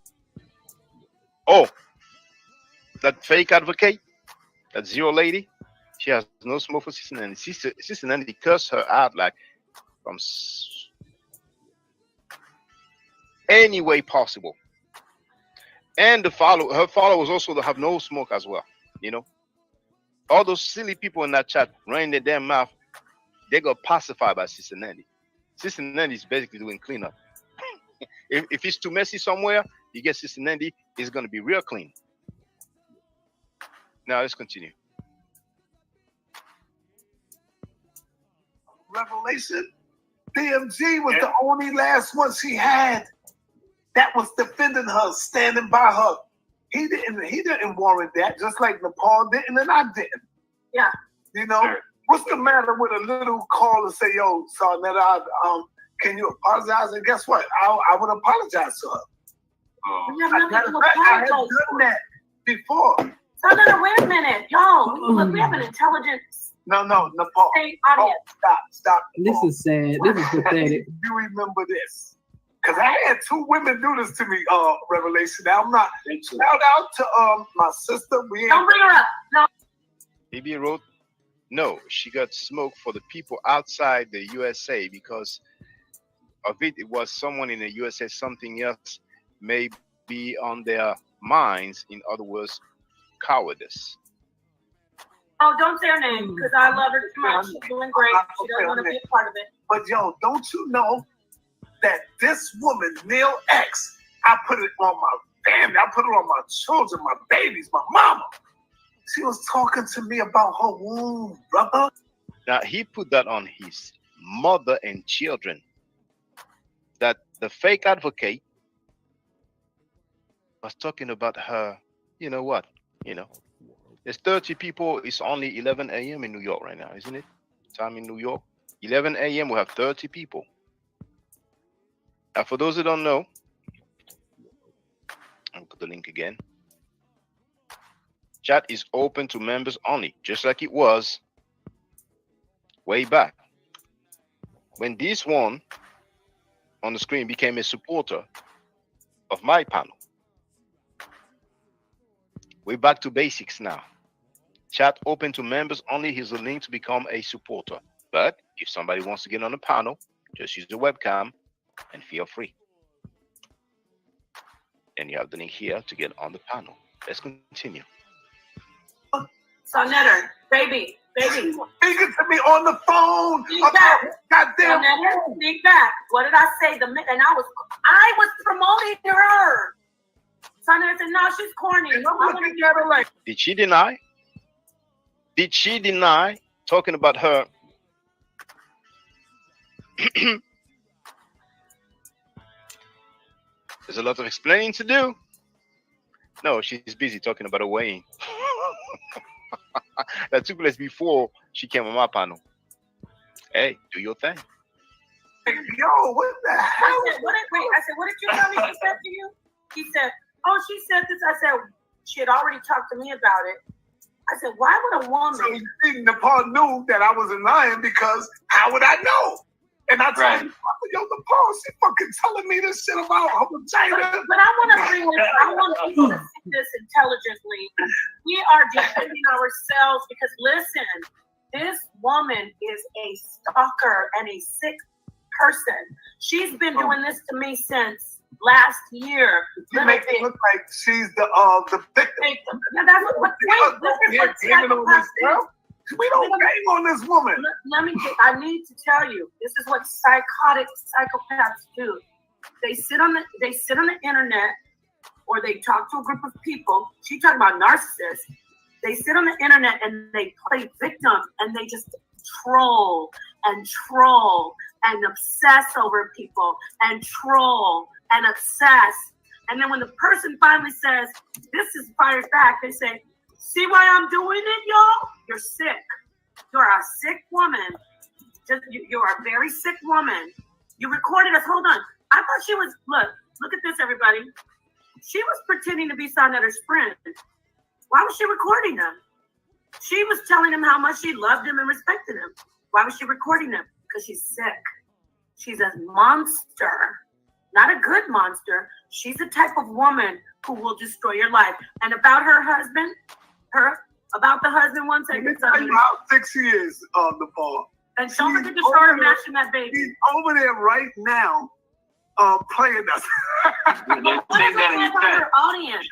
Oh, that fake advocate, that zero lady, she has no smoke for Sister Nandi. Sister Nandi cursed her out like from any way possible. And her followers also have no smoke as well. All those silly people in that chat running their damn mouth, they got pacified by Sister Nandi. Sister Nandi is basically doing cleanup. if it's too messy somewhere, you get Sister Nandi, it's going to be real clean. Now let's continue. Revelation, DMG was the only last one she had that was defending her, standing by her. He didn't warrant that, just like Nepal didn't and I didn't. Yeah. What's the matter with a little call and say, yo, Sarnetta, can you apologize? And guess what? I would apologize to her. We have nothing to I had apologize done for. that before. Sarnetta, wait a minute. Yo, look, we have an intelligent No, Nepal. state audience. Stop. This is sad. This is pathetic. You remember this? Because I had 2 women do this to me, Revelation. Now I'm not. Shout out to my sister. Don't bring her up. No. BB wrote, no, she got smoke for the people outside the USA because of it. It was someone in the USA, something else may be on their minds. In other words, cowardice. Oh, don't say her name because I love her too much. She's doing great. She doesn't want to be a part of it. But yo, don't you know that this woman, Neil X, I put it on my family, I put it on my children, my babies, my mama. She was talking to me about her womb, brother. Now he put that on his mother and children. That the fake advocate was talking about her. You know what? There's 30 people. It's only 11 a.m. in New York right now, isn't it? Time in New York. 11 a.m. we have 30 people. Now, for those who don't know, I'll put the link again. Chat is open to members only, just like it was way back. When this one on the screen became a supporter of my panel. We're back to basics now. Chat open to members only. Here's a link to become a supporter. But if somebody wants to get on the panel, just use the webcam and feel free. and you have the link here to get on the panel. Let's continue. Sonetter, baby. Speaking to me on the phone. Speak back. Goddamn. Sonetter, speak back. What did I say? And I was promoting her. Sonetter said, no, she's corny. And I'm looking at her like. Did she deny? Did she deny talking about her? There's a lot of explaining to do. No, she's busy talking about her weighing. That took place before she came on my panel. Hey, do your thing. Yo, what the hell? I said, what did you tell me she said to you? He said, oh, she said this. I said, she had already talked to me about it. I said, why would a woman? So Nepal knew that I wasn't lying because how would I know? And I told him, yo, Nepal, she fucking telling me this shit about her vagina. But I want to bring this, I want people to see this intelligently. We are defending ourselves because listen, this woman is a stalker and a sick person. She's been doing this to me since last year. You make it look like she's the victim. Yeah, that's what we don't bang on this woman. I need to tell you, this is what psychotic psychopaths do. They sit on the internet, or they talk to a group of people. She talking about narcissists. They sit on the internet and they play victim, and they just troll and obsess over people and troll and obsess. And then when the person finally says, this is fires back, they say, see why I'm doing it, y'all? You're sick. You're a sick woman. You're a very sick woman. You recorded us. Hold on. I thought she was, look at this, everybody. She was pretending to be Sonetter's friend. Why was she recording him? She was telling him how much she loved him and respected him. Why was she recording him? Because she's sick. She's a monster. Not a good monster. She's the type of woman who will destroy your life. And about her husband, about the husband, one second. Let me tell you how sick she is, Nepal. And don't forget to start mashing that baby. He's over there right now, playing us. What does it say about her audience?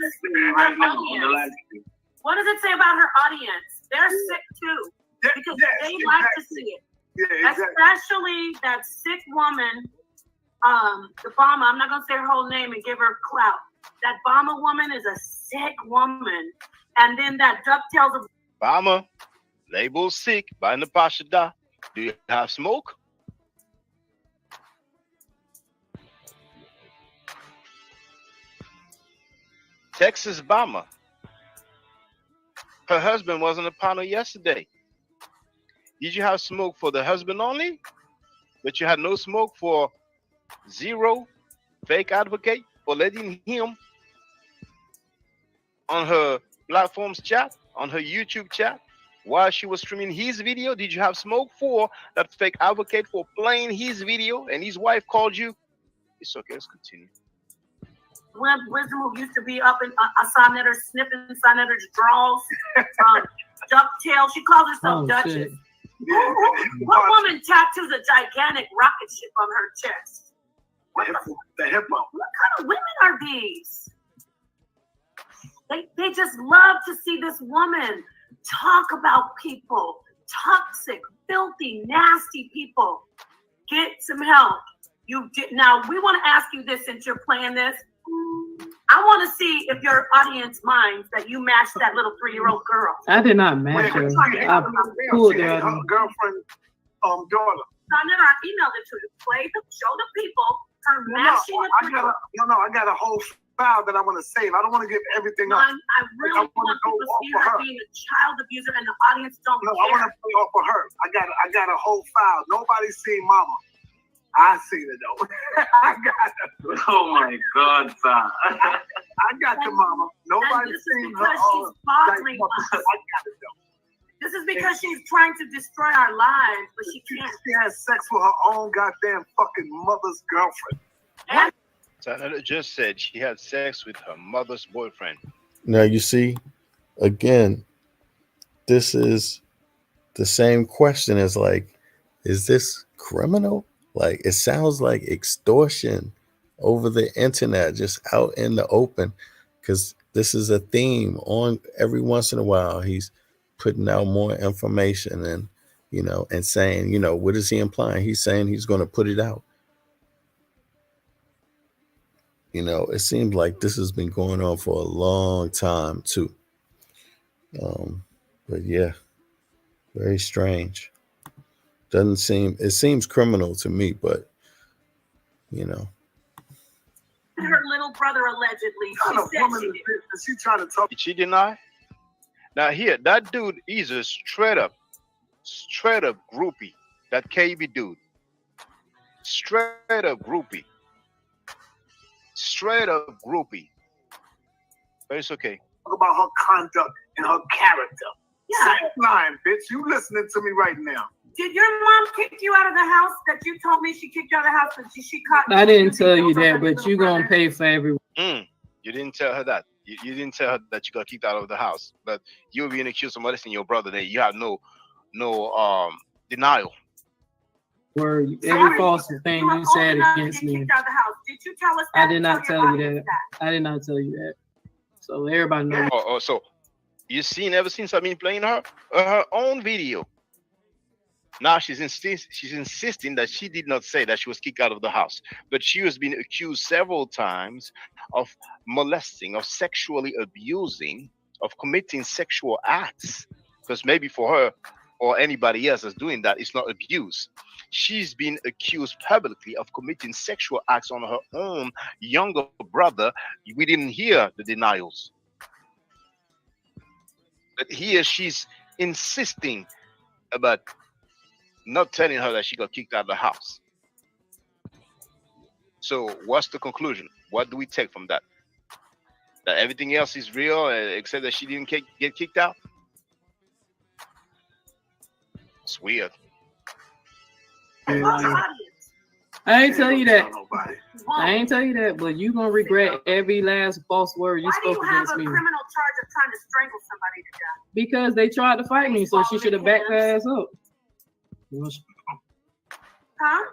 What does it say about her audience? They're sick too. Because they like to see it. Yeah, exactly. Especially that sick woman, the Bama. I'm not gonna say her whole name and give her clout. That Bama woman is a sick woman. And then that DuckTales of Bama, label sick by Napashada. Do you have smoke? Texas Bama. Her husband was on the panel yesterday. Did you have smoke for the husband only? But you had no smoke for Zero, fake advocate, for letting him on her platform's chat, on her YouTube chat, while she was streaming his video? Did you have smoke for that fake advocate for playing his video and his wife called you? It's okay, let's continue. Wisdom, who used to be up in Sonetter, sniffing Sonetter's draws, DuckTales. She calls herself Duchess. What woman tattoos a gigantic rocket ship on her chest? The hippo. What kind of women are these? They just love to see this woman talk about people, toxic, filthy, nasty people. Get some help. Now we want to ask you this, since you're playing this. I want to see if your audience minds that you matched that little 3-year-old girl. I did not match her. I pulled her. Her girlfriend, daughter. Sonetta, I emailed it to you. Show the people her matching. I got a whole file that I want to save. I don't want to give everything up. I really want people to see her being a child abuser, and the audience don't care. I want to play off of her. I got a whole file. Nobody's seen Mama. I seen it though. I got it. Oh my God, son. I got the Mama. Nobody's seen her. She's bothering us. I got it though. This is because she's trying to destroy our lives, but she can't. She has sex with her own goddamn fucking mother's girlfriend. And Sonetta just said she had sex with her mother's boyfriend. Now you see, again, this is the same question as like, is this criminal? Like, it sounds like extortion over the internet, just out in the open, because this is a theme on every once in a while. He's putting out more information and, and saying, what is he implying? He's saying he's going to put it out. It seems like this has been going on for a long time too. But yeah, very strange. It seems criminal to me, but Her little brother allegedly. She trying to talk. Did she deny? Now here, that dude is a straight up groupie. That KB dude. Straight up groupie. But it's okay. Talk about her conduct and her character. Yeah. Same line, bitch. You listening to me right now. Did your mom kick you out of the house? That you told me she kicked you out of the house because she caught you? I didn't tell you that, but you gonna pay for everyone. You didn't tell her that. You didn't tell her that you got kicked out of the house. But you were being accused of molesting your brother. That you have no denial. Where every false thing you said against me. Did you tell us that? I did not tell you that. I did not tell you that. So everybody knows. So you ever seen Sabine playing her own video? Now she's insisting that she did not say that she was kicked out of the house, but she has been accused several times of molesting, of sexually abusing, of committing sexual acts. Because maybe for her or anybody else that's doing that, it's not abuse. She's been accused publicly of committing sexual acts on her own younger brother. We didn't hear the denials. But here she's insisting about not telling her that she got kicked out of the house. So what's the conclusion? What do we take from that? That everything else is real except that she didn't get kicked out? It's weird. I ain't tell you that. I ain't tell you that, but you gonna regret every last false word you spoke against me. Why do you have a criminal charge of trying to strangle somebody to death? Because they tried to fight me, so she should have backed her ass up. Huh?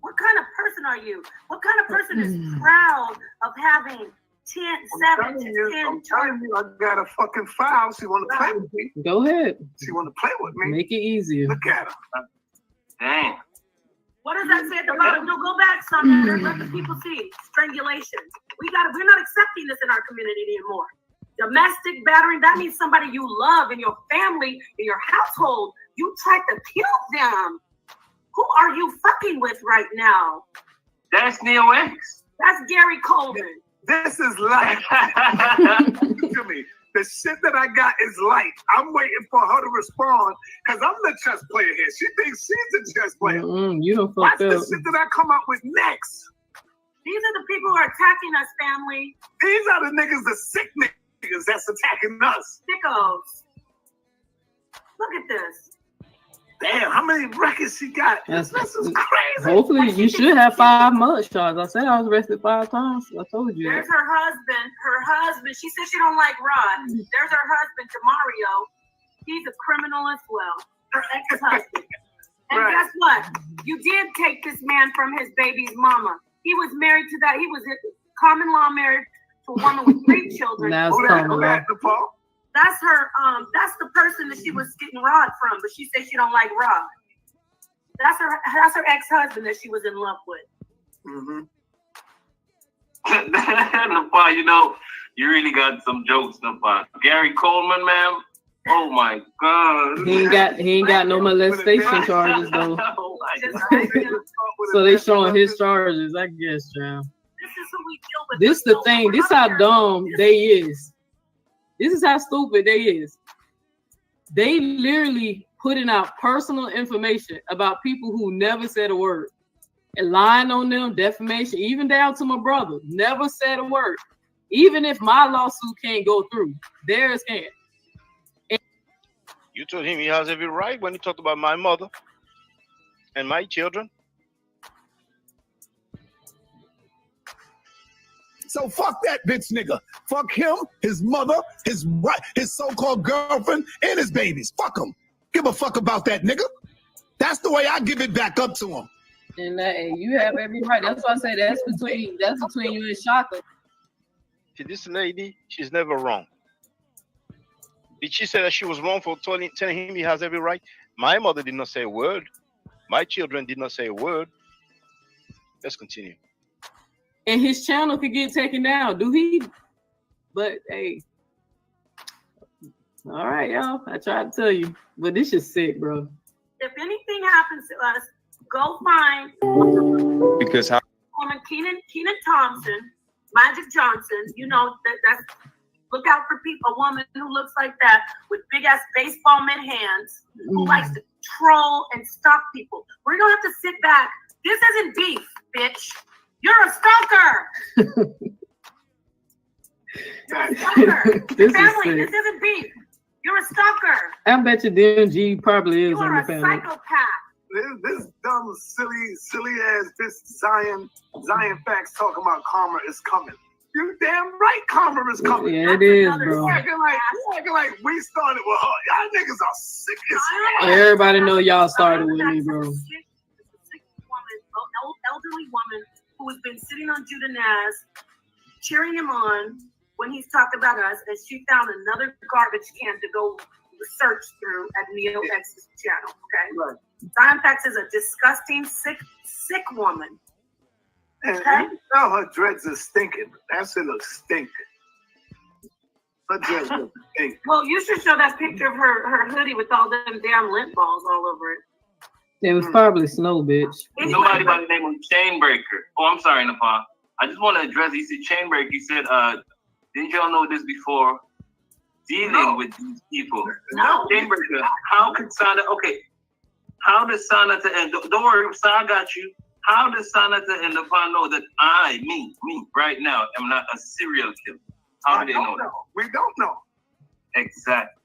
What kind of person are you? What kind of person is proud of having 7 to 10 I'm telling you, I got a fucking file. She want to play with me. Go ahead. She want to play with me. Make it easier. Look at her. Dang. What does that say at the bottom? No, go back some. Let the people see. Strangulation. We're not accepting this in our community anymore. Domestic battering, that means somebody you love in your family, in your household. You tried to kill them. Who are you fucking with right now? That's Neo X. That's Gary Coleman. This is life. To me, the shit that I got is light. I'm waiting for her to respond because I'm the chess player here. She thinks she's the chess player. You don't fuck Watch the shit that I come up with next. These are the people who are attacking us, family. These are the niggas, the sick niggas that's attacking us. Sickos. Look at this. Damn, how many records she got? This is crazy. Hopefully, you should have 5 mug shots. I said I was arrested 5 times. I told you. There's her husband. Her husband. She said she don't like Rod. There's her husband, Demario. He's a criminal as well. Her ex-husband. And guess what? You did take this man from his baby's mama. He was married to that. He was common law married to a woman with 3 children. That's common law. That's her. That's the person that she was getting Rod from, but she said she don't like Rod. That's her ex-husband that she was in love with. Nafa, you know, you really got some jokes, Nafa. Gary Coleman, man. Oh my God. He ain't got no molestation charges though. So they showing his charges, I guess, John. This is who we deal with. This the thing. This how dumb they is. This is how stupid they is. They literally putting out personal information about people who never said a word. And lying on them, defamation, even down to my brother. Never said a word. Even if my lawsuit can't go through, theirs can. You told him he has every right when he talked about my mother and my children. So fuck that bitch nigga. Fuck him, his mother, his so-called girlfriend, and his babies. Fuck him. Give a fuck about that nigga. That's the way I give it back up to him. And that, hey, you have every right. That's why I say that's between you and Shaka. See, this lady, she's never wrong. Did she say that she was wrong for telling him he has every right? My mother did not say a word. My children did not say a word. Let's continue. And his channel could get taken down. Do he? But hey. All right, y'all. I tried to tell you. But this is sick, bro. If anything happens to us, go find Because how woman Keenan Thompson, Magic Johnson. You know that's look out for people. A woman who looks like that with big ass baseball mitt hands, who likes to troll and stalk people. We're gonna have to sit back. This isn't beef, bitch. You're a stalker. You're a stalker. This Family, is this isn't beef. You're a stalker. I bet you DMG probably is You on are the a family. psychopath. This dumb, silly ass, this Zion Facts talking about karma is coming. You damn right karma is coming. Yeah, it is, You bro. acting like we started with her. Y'all niggas are sick as hell. Everybody know y'all started with me, bro. Elderly woman who has been sitting on Judah Naz, cheering him on when he's talked about us, and she found another garbage can to go search through at Neo X's channel. Okay, right. Zion Facts is a disgusting, sick woman. And you know her dreads are stinking. That shit looks stinking. Her dreads look stinking. Well, you should show that picture of her hoodie with all them damn lint balls all over it. It was probably snow, bitch. Somebody by the name of Chainbreaker. Oh, I'm sorry, Nepal. I just want to address. He said Chainbreaker. He said, didn't y'all know this before? Dealing with these people. No. Chainbreaker. How could Sana? Okay. How does Sana to end? Don't worry, Sana got you. How does Sana to end Nepal know that me, right now, am not a serial killer? How do they know that? We don't know. Exactly.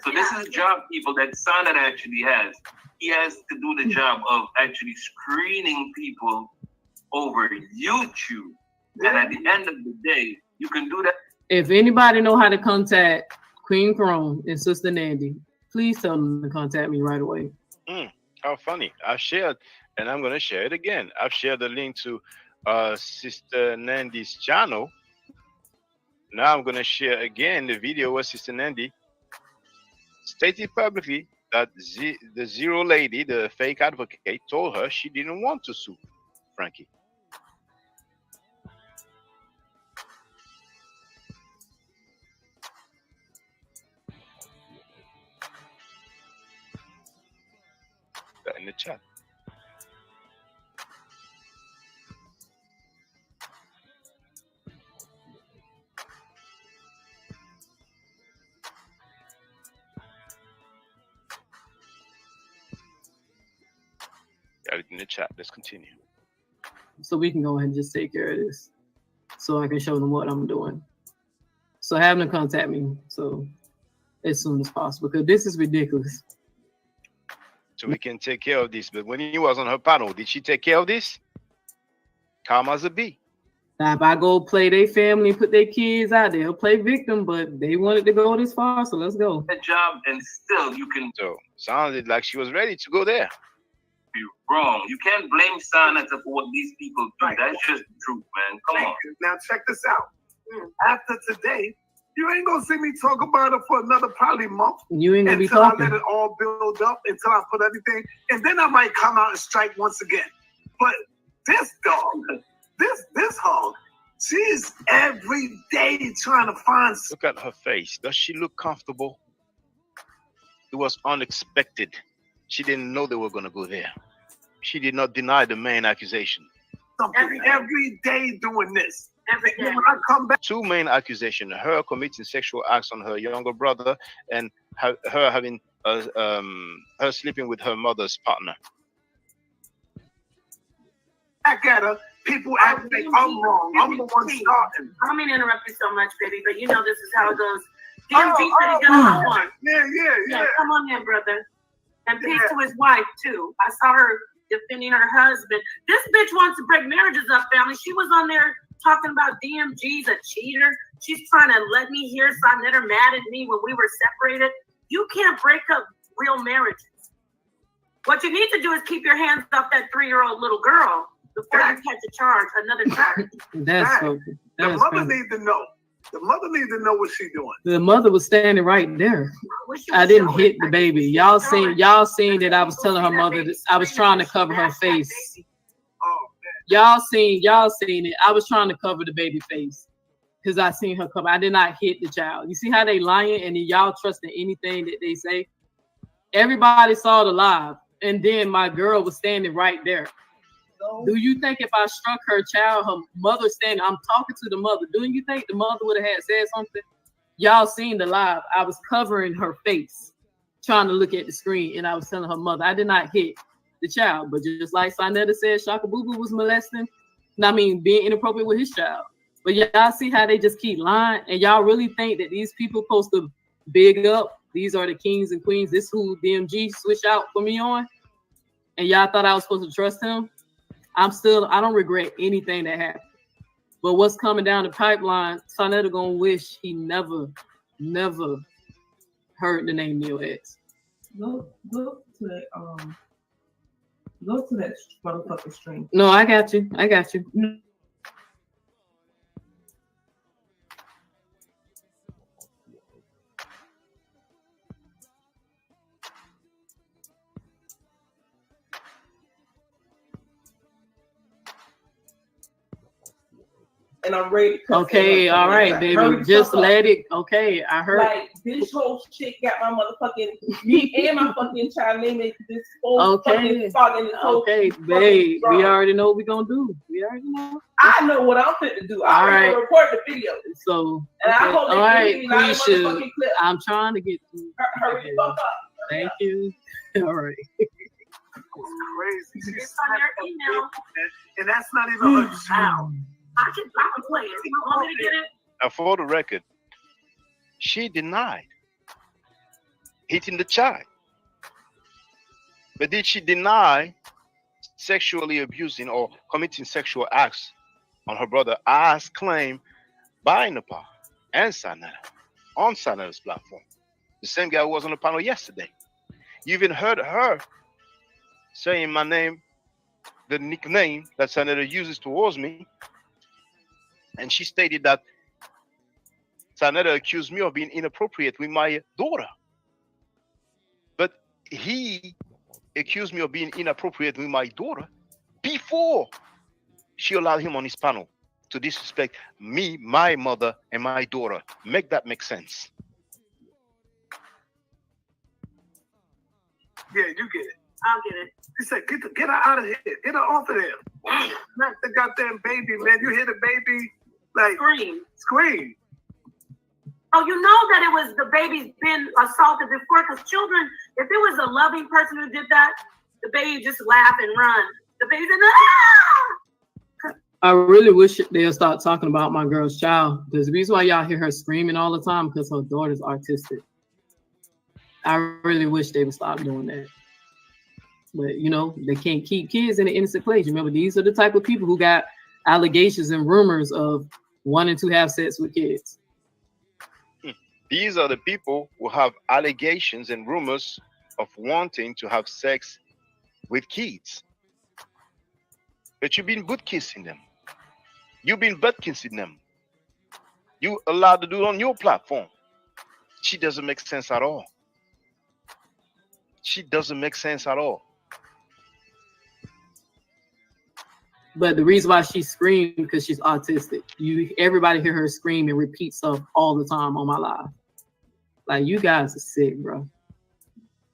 So this is a job, people, that Sana actually has. He has to do the job of actually screening people over YouTube. And at the end of the day, you can do that. If anybody know how to contact Queen Chrome and Sister Nandy, please tell them to contact me right away. How funny. I've shared, and I'm going to share it again. I've shared the link to Sister Nandy's channel. Now I'm going to share again the video where Sister Nandy stated publicly that the Zero lady, the fake advocate, told her she didn't want to sue Frankie. That in the chat. Got it in the chat. Let's continue. So we can go ahead and just take care of this, so I can show them what I'm doing. So have them contact me so as soon as possible, because this is ridiculous. So we can take care of this. But when he was on her panel, did she take care of this? Calm as a bee. Now, if I go play their family, put their kids out there, they'll play victim, but they wanted to go this far, so let's go. That job, and still you can. So sounded like she was ready to go there. Be wrong. You can't blame Sana for what these people do. That's just the truth, man. Come on. Now check this out. After today, you ain't gonna see me talk about it for another probably month. You ain't gonna be until talking. I let it all build up, until I put everything, and then I might come out and strike once again. But this dog, this hog, she's every day trying to find. Look at her face. Does she look comfortable? It was unexpected. She didn't know they were gonna go there. She did not deny the main accusation. Something every day doing this. Every day. When I come back, Two main accusations: her committing sexual acts on her younger brother, and her having her sleeping with her mother's partner. back at her, people act like I'm wrong. I'm the one starting. I don't mean to interrupt you so much, baby, but you know this is how it goes. DMG said he's gonna have one. Yeah. Come on in, brother. And peace to his wife too. I saw her defending her husband. This bitch wants to break marriages up, family. She was on there talking about DMG's a cheater. She's trying to let me hear Sonetta mad at me when we were separated. You can't break up real marriages. What you need to do is keep your hands off that 3-year-old little girl before you catch a charge, another charge. That's so. The mother needs to know. The mother needs to know what she's doing. The mother was standing right there. I didn't hit the baby. Y'all seen that I was telling her mother that I was trying to cover her face. Y'all seen it. I was trying to cover the baby face because I seen her cover. I did not hit the child. You see how they lying and then y'all trusting anything that they say? Everybody saw the live, and then my girl was standing right there. Do you think if I struck her child, her mother standing, I'm talking to the mother, do you think the mother would have had said something? Y'all seen the live. I was covering her face, trying to look at the screen, and I was telling her mother, I did not hit the child. But just like Sonetta said, Shaka Boo Boo was molesting, being inappropriate with his child. But y'all see how they just keep lying, and y'all really think that these people supposed to big up, these are the kings and queens, this who DMG switched out for me on, and y'all thought I was supposed to trust him? I don't regret anything that happened. But what's coming down the pipeline, Sonetta gonna wish he never heard the name Neil X. Go to that motherfucking stream. No, I got you. And I'm ready to cut Okay, all right, baby. Just let it. Okay, I heard. Like, this whole shit got my motherfucking me and my fucking child naming this whole fucking fucking this whole okay, babe. We already know what we're gonna do. We already know. I know what I'm fit to do. I already record the video. So, and I hope all right, Quisha, I'm trying to get to. Hurry the fuck up. Thank you. All right. Crazy. It's on your email. And that's not even her child. I can play it. You want me to get it? Now, for the record, she denied hitting the child. But did she deny sexually abusing or committing sexual acts on her brother as claimed by Nepal and Sonetta on Sonetta's platform? The same guy who was on the panel yesterday. You even heard her saying my name, the nickname that Sonetta uses towards me. And she stated that Sonetta accused me of being inappropriate with my daughter. But he accused me of being inappropriate with my daughter before she allowed him on his panel to disrespect me, my mother, and my daughter. Make that make sense. Yeah, you get it. I'll get it. He said, get her out of here. Get her off of there. Not the goddamn baby, man. You hear the baby, like, scream. Oh, you know that it was the baby's been assaulted before, because children, if it was a loving person who did that, the baby just laugh and run. The baby's in the I really wish they'll start talking about my girl's child. There's the reason why y'all hear her screaming all the time, because her daughter's autistic. I really wish they would stop doing that. But, they can't keep kids in an innocent place. Remember, these are the type of people who got allegations and rumors of wanting to have sex with kids. These are the people who have allegations and rumors of wanting to have sex with kids. But you've been butt kissing them. You've been butt kissing them. You allowed to do it on your platform. She doesn't make sense at all. She doesn't make sense at all. But the reason why she screamed, because she's autistic. Everybody hear her scream and repeat stuff all the time on my live. Like, you guys are sick, bro.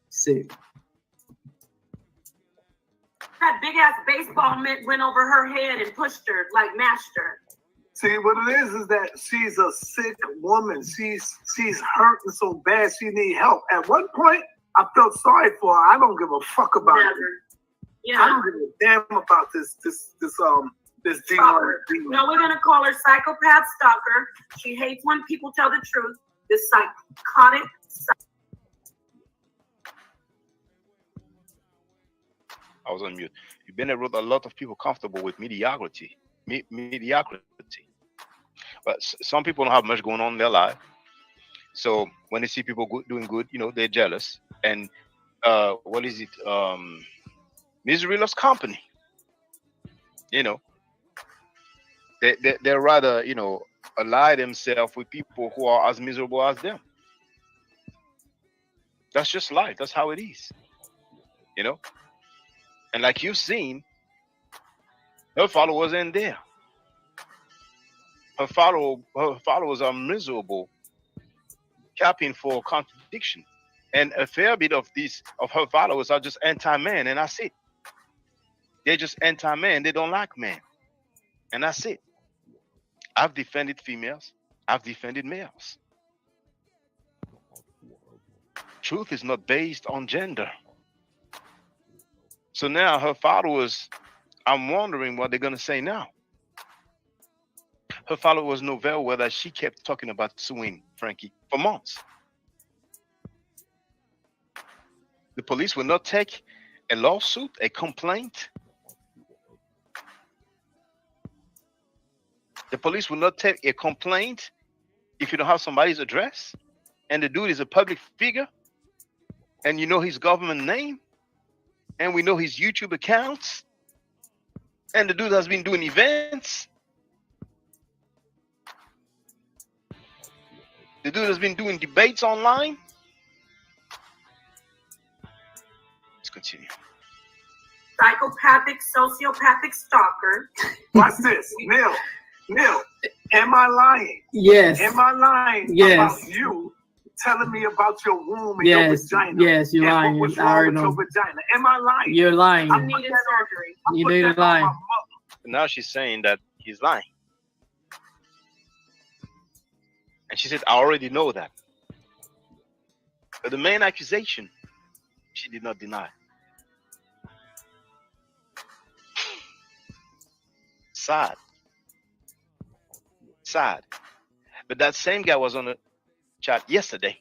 Sick. That big ass baseball mitt went over her head and pushed her, like mashed her. See, what it is that she's a sick woman. She's hurting so bad she need help. At one point, I felt sorry for her. I don't give a fuck about it. Yeah. I don't give a damn about this demon. No, we're gonna call her psychopath stalker. She hates when people tell the truth. This psychotic. I was on mute. You've been wrote a lot of people comfortable with mediocrity. Mediocrity. But some people don't have much going on in their life. So when they see people doing good, they're jealous. And what is it? Misery loves company. You know, they rather, you know, ally themselves with people who are as miserable as them. That's just life. That's how it is. You know, and like you've seen, her followers ain't there. Her followers are miserable, capping for contradiction. And a fair bit of her followers are just anti-man, and that's it. They're just anti-man. They don't like man, and that's it. I've defended females. I've defended males. Truth is not based on gender. So now her followers, I'm wondering what they're gonna say now. Her followers know very well that she kept talking about suing Frankie for months. The police will not take a lawsuit, a complaint. The police will not take a complaint if you don't have somebody's address, and the dude is a public figure, and you know his government name, and we know his YouTube accounts, and the dude has been doing events. The dude has been doing debates online. Let's continue. Psychopathic, sociopathic stalker. Watch this. Neil, am I lying? Yes. Am I lying Yes. about you telling me about your womb and your Yes. vagina? Yes, you're and lying. what was I wrong already with your know. vagina? Am I lying? You're lying. I needed surgery. You did lying. Now she's saying that he's lying. And she said, I already know that. But the main accusation, she did not deny. Sad. Sad. But that same guy was on the chat yesterday.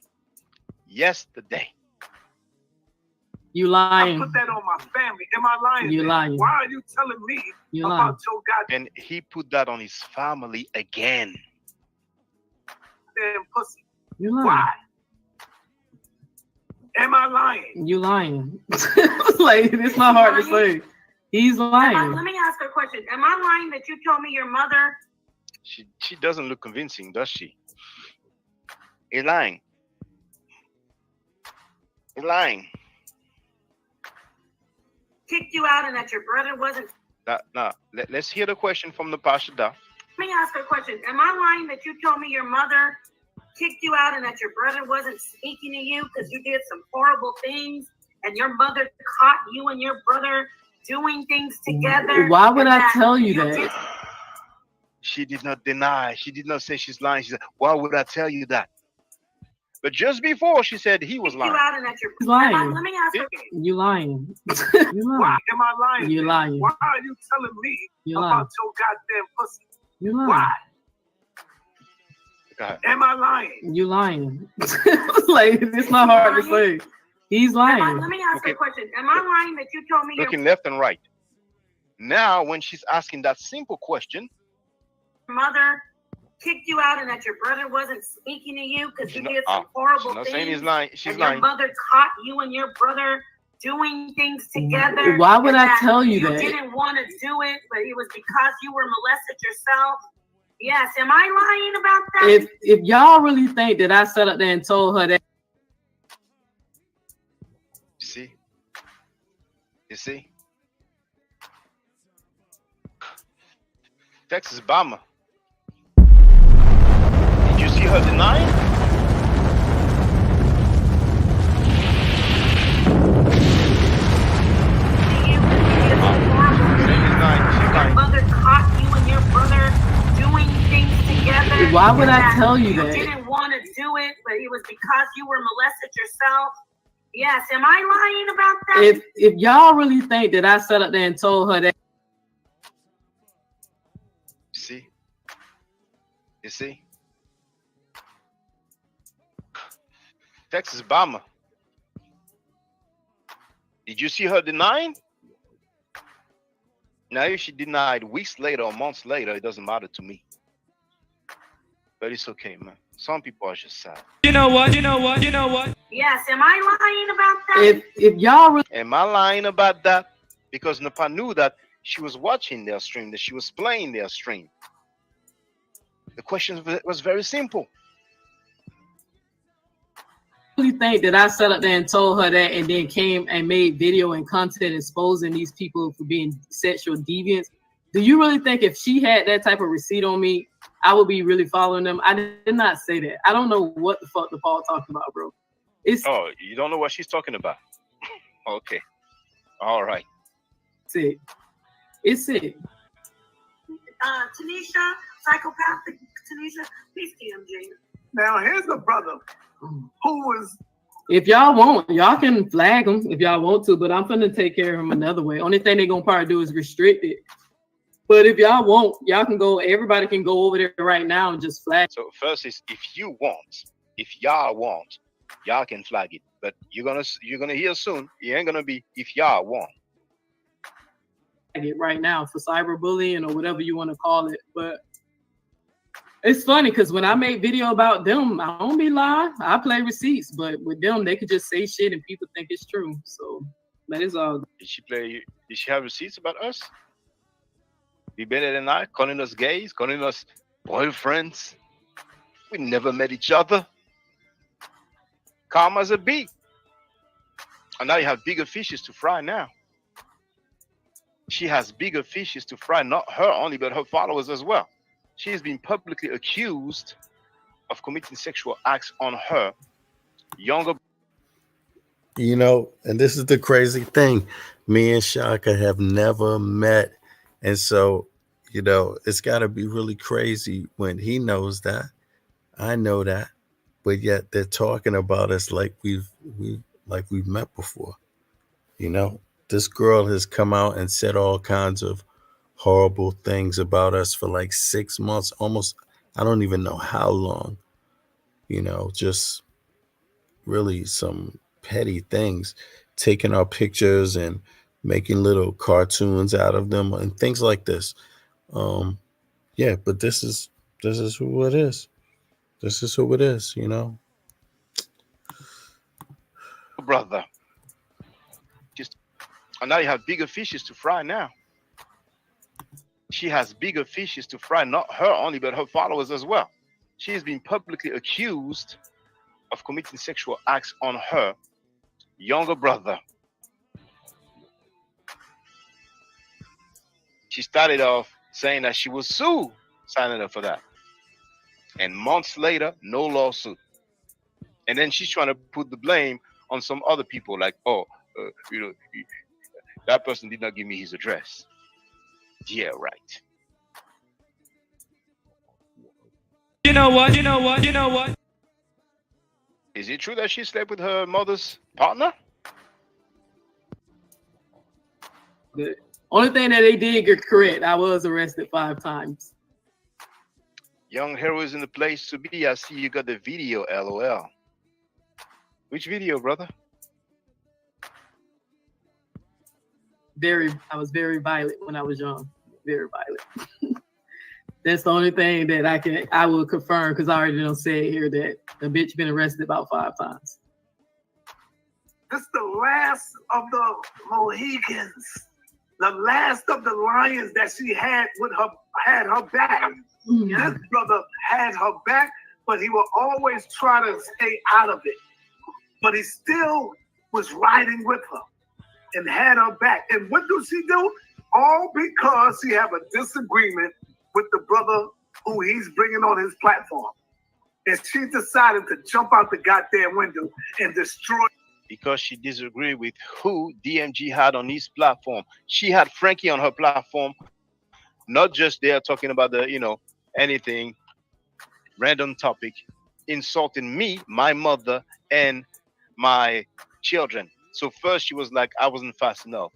You I lying. put that on my family. Am I lying? You then? lying. Why are you telling me You about lying. your goddamn And he put that on his family again. pussy? You lying. Why? Am I lying? You lying. Like, it's not hard to say. He's lying. Let me ask her a question. Am I lying that you told me your mother She doesn't look convincing, does she? He's lying. He's lying. kicked you out and that your brother wasn't? Let's hear the question from the Pasha. Let me ask her a question. Am I lying that you told me your mother kicked you out and that your brother wasn't speaking to you because you did some horrible things and your mother caught you and your brother doing things together? Why would I tell you that? She did not deny. She did not say she's lying. She said, why would I tell you that? But just before she said he was lying. You out and that your He's lying. Let me ask her. You lying. You Why lying. am I lying? You lying. Why are you telling me You about lying. your goddamn pussy? You lying. Why? Go ahead. Am I lying? You lying. Like, it's not hard to say. He's lying. Let me ask her a question. Am I lying that you told me Looking left and right. Now, when she's asking that simple question, your mother kicked you out and that your brother wasn't speaking to you because you did some she's horrible not things? saying he's lying. She's and lying. your mother caught you and your brother doing things together. Why would and I tell you you that? didn't want to do it, but it was because you were molested yourself. Yes. Am I lying about that? If y'all really think that I sat up there and told her that, You see? Texas Bama. Did you see her denying? Your mother caught you and your brother doing things together. Why would I and tell you that? You didn't want to do it, but it was because you were molested yourself. Yes. Am I lying about that? if y'all really think that I sat up there and told her that, You see? Texas Bama. Did you see her denying? Now, if she denied weeks later or months later, it doesn't matter to me. But it's okay, man. Some people are just sad. You know what? You know what? You know what? Yes, am I lying about that? If y'all really Am I lying about that? Because Napa knew that she was watching their stream, that she was playing their stream. The question was very simple. think that I sat up there and told her that and then came and made video and content exposing these people for being sexual deviants, do you really think if she had that type of receipt on me, I would be really following them? I did not say that. I don't know what the fuck the Paul talking about, bro. It's you don't know what she's talking about. Okay. All right. Sick. It's sick. Tanisha, psychopathic Tanisha, please DM Jada. Now here's a brother who was. If y'all want, y'all can flag them if y'all want to, but I'm finna take care of them another way. Only thing they're gonna probably do is restrict it. But if y'all want, y'all can go, everybody can go over there right now and just flag. So first is if you want, if y'all want, y'all can flag it. But you're gonna hear soon, it ain't gonna be if y'all want. It right now for cyberbullying or whatever you want to call it. But it's funny because when I make video about them, I don't be lying. I play receipts, but with them, they could just say shit and people think it's true. So that is all. Did she have receipts about us? Be better than I, calling us gays, calling us boyfriends. We never met each other. Calm as a bee. And now you have bigger fishes to fry now. She has bigger fishes to fry, not her only, but her followers as well. She has been publicly accused of committing sexual acts on her younger. You know, and this is the crazy thing. Me and Shaka have never met. And so, you know, it's got to be really crazy when he knows that. I know that. But yet they're talking about us like we've met before. You know, this girl has come out and said all kinds of horrible things about us for like 6 months, almost, I don't even know how long, you know, just really some petty things, taking our pictures and making little cartoons out of them and things like this. Yeah, but this is who it is. This is who it is, you know. Brother. And now you have bigger fishes to fry now. She has bigger fishes to fry, not her only, but her followers as well. She has been publicly accused of committing sexual acts on her younger brother. She started off saying that she was sue, signing up for that. And months later, no lawsuit. And then she's trying to put the blame on some other people, like, you know, that person did not give me his address. Yeah, right. You know what? You know what? You know what? Is it true that she slept with her mother's partner? The only thing that they did get correct, I was arrested 5 times. Young hero is in the place to be. I see you got the video, LOL. Which video, brother? I was very violent when I was young. Very violent. That's the only thing that I will confirm, because I already don't say it here that the bitch been arrested about 5 times. This is the last of the Mohicans, the last of the lions that she had had her back. This brother had her back, but he would always try to stay out of it. But he still was riding with her and had her back. And what do she do? All because she have a disagreement with the brother who he's bringing on his platform. And she decided to jump out the goddamn window and destroy. Because she disagreed with who DMG had on his platform. She had Frankie on her platform, not just there talking about the, you know, anything, random topic, insulting me, my mother, and my children. So first she was like, I wasn't fast enough.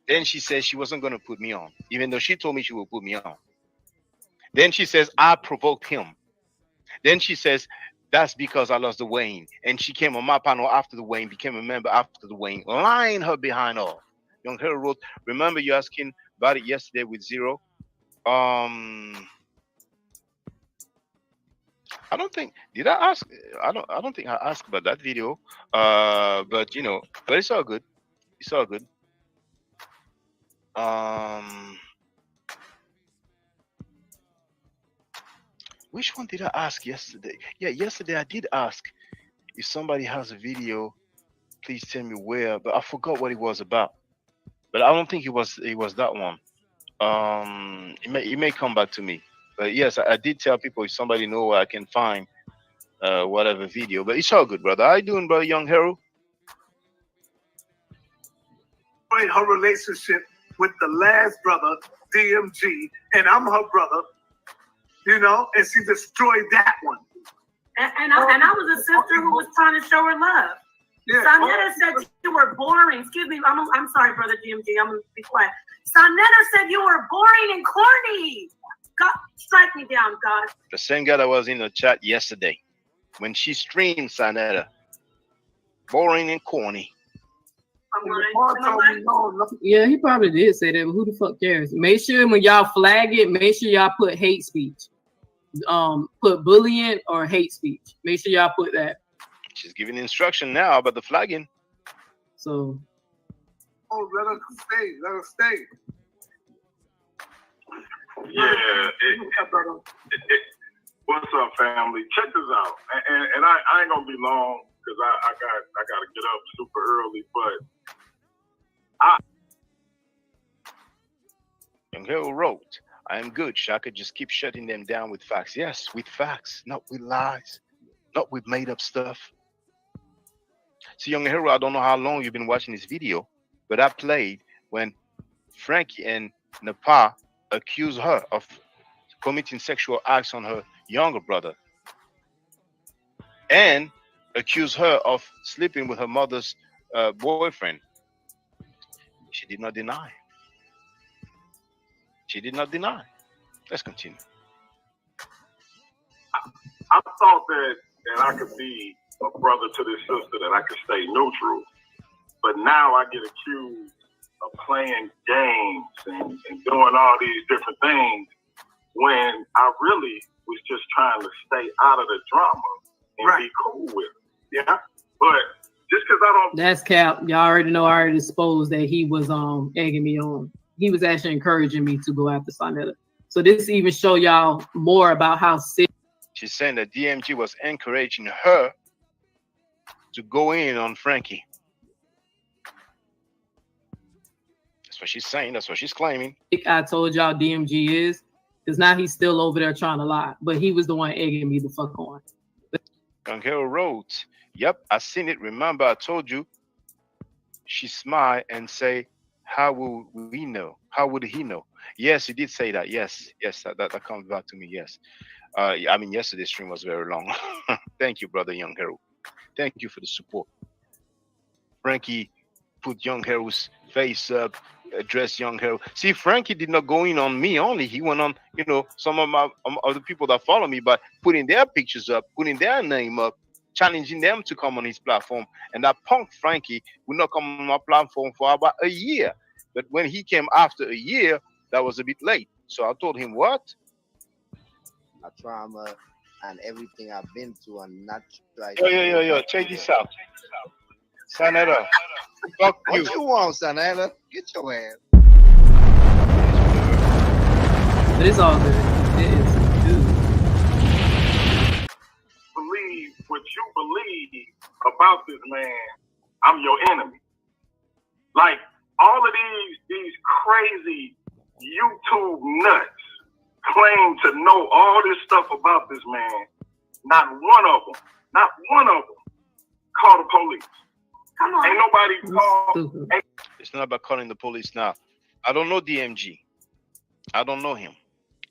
Then she says she wasn't going to put me on, even though she told me she would put me on. Then she says, I provoked him. Then she says, that's because I lost the Wayne. And she came on my panel after the Wayne, became a member after the Wayne, lying her behind off. Young Hero wrote, remember you asking about it yesterday with Zero? I don't think did I ask. I don't think I asked about that video. But but it's all good. It's all good. Um, which one did I ask yesterday? Yeah, yesterday I did ask if somebody has a video. Please tell me where. But I forgot what it was about. But I don't think it was that one. It may come back to me. But yes, I did tell people if somebody know where I can find whatever video. But it's all good, brother. How you doing, brother, young hero? Her relationship with the last brother, DMG, and I'm her brother, and she destroyed that one. And I was a sister who was trying to show her love. Yeah. Sonetta said you were boring. Excuse me, I'm sorry, brother DMG. I'm gonna be quiet. Sonetta said you were boring and corny. God, strike me down, God. The same guy that was in the chat yesterday when she streamed Sanetta. Boring and corny. Yeah, he probably did say that, but who the fuck cares? Make sure when y'all flag it, make sure y'all put hate speech. Put bullying or hate speech. Make sure y'all put that. She's giving instruction now about the flagging. So. Oh, let her stay. Let her stay. Yeah. What's up, family? Check this out, and I ain't gonna be long because I gotta get up super early, but Young Hero wrote, I am good, Shaka. Just keep shutting them down with facts. Yes, with facts, not with lies, not with made up stuff. See, Young Hero, I don't know how long you've been watching this video, but I played when Frankie and Napa accused her of committing sexual acts on her younger brother and accused her of sleeping with her mother's boyfriend. She did not deny. She did not deny. Let's continue. I thought that I could be a brother to this sister, that I could stay neutral, but now I get accused of playing games and doing all these different things when I really was just trying to stay out of the drama and be cool with it. Yeah, but just because I don't. That's cap. Y'all already know. I already disposed that he was egging me on. He was actually encouraging me to go after Sonetta. So this even show y'all more about how sick. She's saying that DMG was encouraging her to go in on Frankie. That's what she's saying. That's what she's claiming. I told y'all DMG is, because now he's still over there trying to lie. But he was the one egging me the fuck on. Young Hero wrote, yep, I seen it. Remember, I told you. She smiled and say, how would we know? How would he know? Yes, you did say that. Yes, that comes back to me. Yes. I mean, yesterday's stream was very long. Thank you, brother Young Hero. Thank you for the support. Frankie put Young Hero's face up, addressed Young Hero. See, Frankie did not go in on me only. He went on, some of my other people that follow me, by putting their pictures up, putting their name up, challenging them to come on his platform. And that punk Frankie would not come on my platform for about a year. But when he came after a year, that was a bit late. So I told him, what? My trauma and everything I've been through, and not try. Yo, check this out. Sonetta, fuck you. What you want, Sonetta? Get your ass. But it's all good. It is good. Believe what you believe about this man, I'm your enemy. Like all of these crazy YouTube nuts claim to know all this stuff about this man. Not one of them call the police. Come on. Ain't nobody call. It's not about calling the police now. I don't know DMG. I don't know him.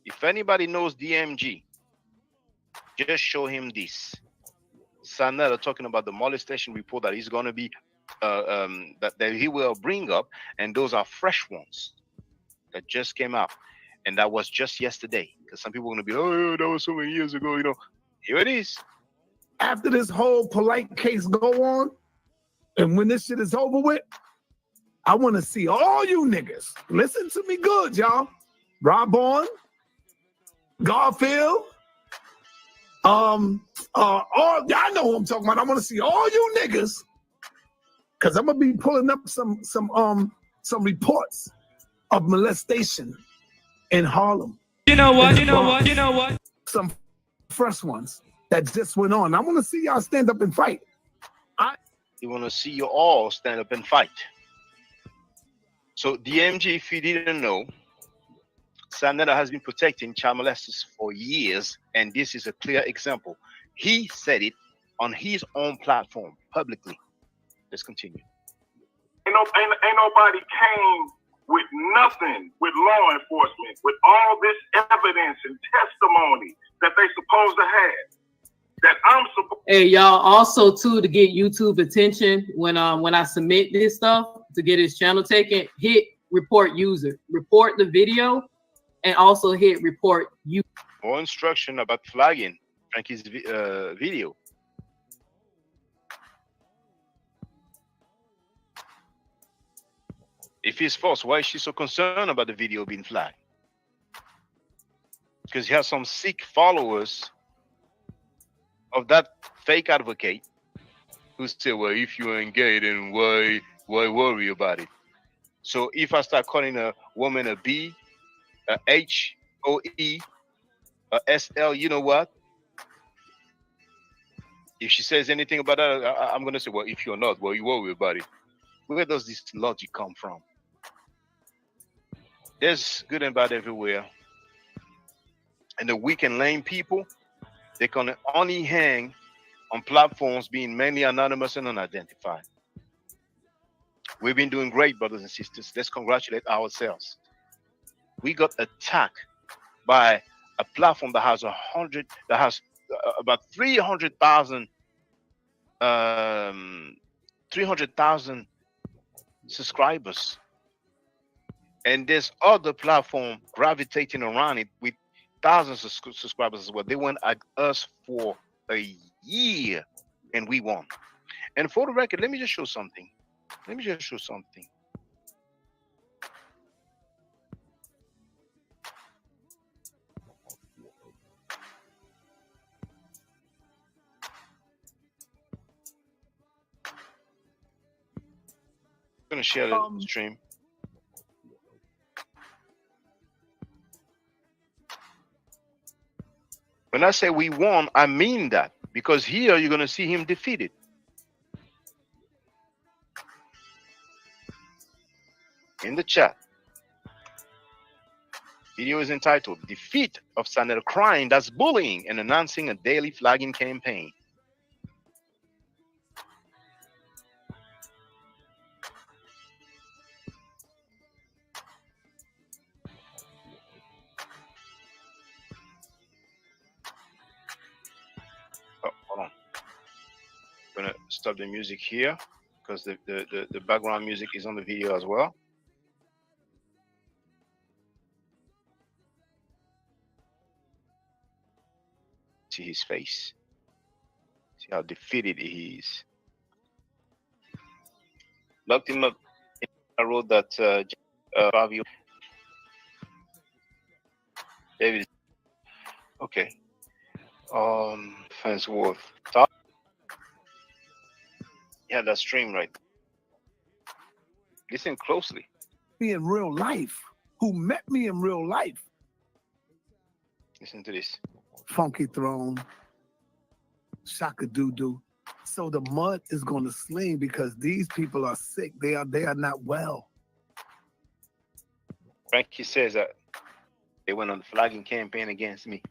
If anybody knows DMG, just show him this. Sanetta talking about the molestation report that he's going to be, that he will bring up, and those are fresh ones that just came out. And that was just yesterday. Because some people are going to be, oh, that was so many years ago, Here it is. After this whole polite case go on, and when this shit is over with, I want to see all you niggas. Listen to me good, y'all. Rob on, Garfield, All y'all know who I'm talking about. I want to see all you niggas, cause I'm gonna be pulling up some reports of molestation in Harlem. You know what? Some fresh ones that just went on. I want to see y'all stand up and fight. You want to see you all stand up and fight. So DMG, if you didn't know, Sanetta has been protecting child molesters for years, and this is a clear example. He said it on his own platform publicly. Let's continue. Ain't nobody came with nothing with law enforcement, with all this evidence and testimony that they supposed to have. That I'm supposed. Hey, y'all, also too, to get YouTube attention when I submit this stuff to get his channel taken, hit report user, report the video, and also hit report you. More instruction about flagging Frankie's video. If it's false, why is she so concerned about the video being flagged? Because he has some sick followers of that fake advocate who say, well, if you ain't gay, then why worry about it? So if I start calling a woman a B, a H, O, E, a S, L, you know what? If she says anything about that, I'm going to say, well, if you're not, well, you worry about it. Where does this logic come from? There's good and bad everywhere. And the weak and lame people, they can only hang on platforms being mainly anonymous and unidentified. We've been doing great, brothers and sisters. Let's congratulate ourselves. We got attacked by a platform that has about 300,000 subscribers. And there's other platform gravitating around it with thousands of subscribers as well. They went at us for a year and we won. And for the record, let me just show something. I'm going to share the stream. When I say we won, I mean that, because here you're going to see him defeated. In the chat, video is entitled "Defeat of Sanetta Crying That's Bullying and Announcing a Daily Flagging Campaign." Oh, hold on. I'm gonna stop the music here because the background music is on the video as well. See his face. See how defeated he is. Locked him up. I wrote that Fabio. David. Okay. Fansworth. Yeah, that stream right. Listen closely. Me in real life, who met me in real life. Listen to this. Funky Throne, Shaka Ndugu. So the mud is going to sling because these people are sick. They are not well. Frankie says that they went on the flagging campaign against me.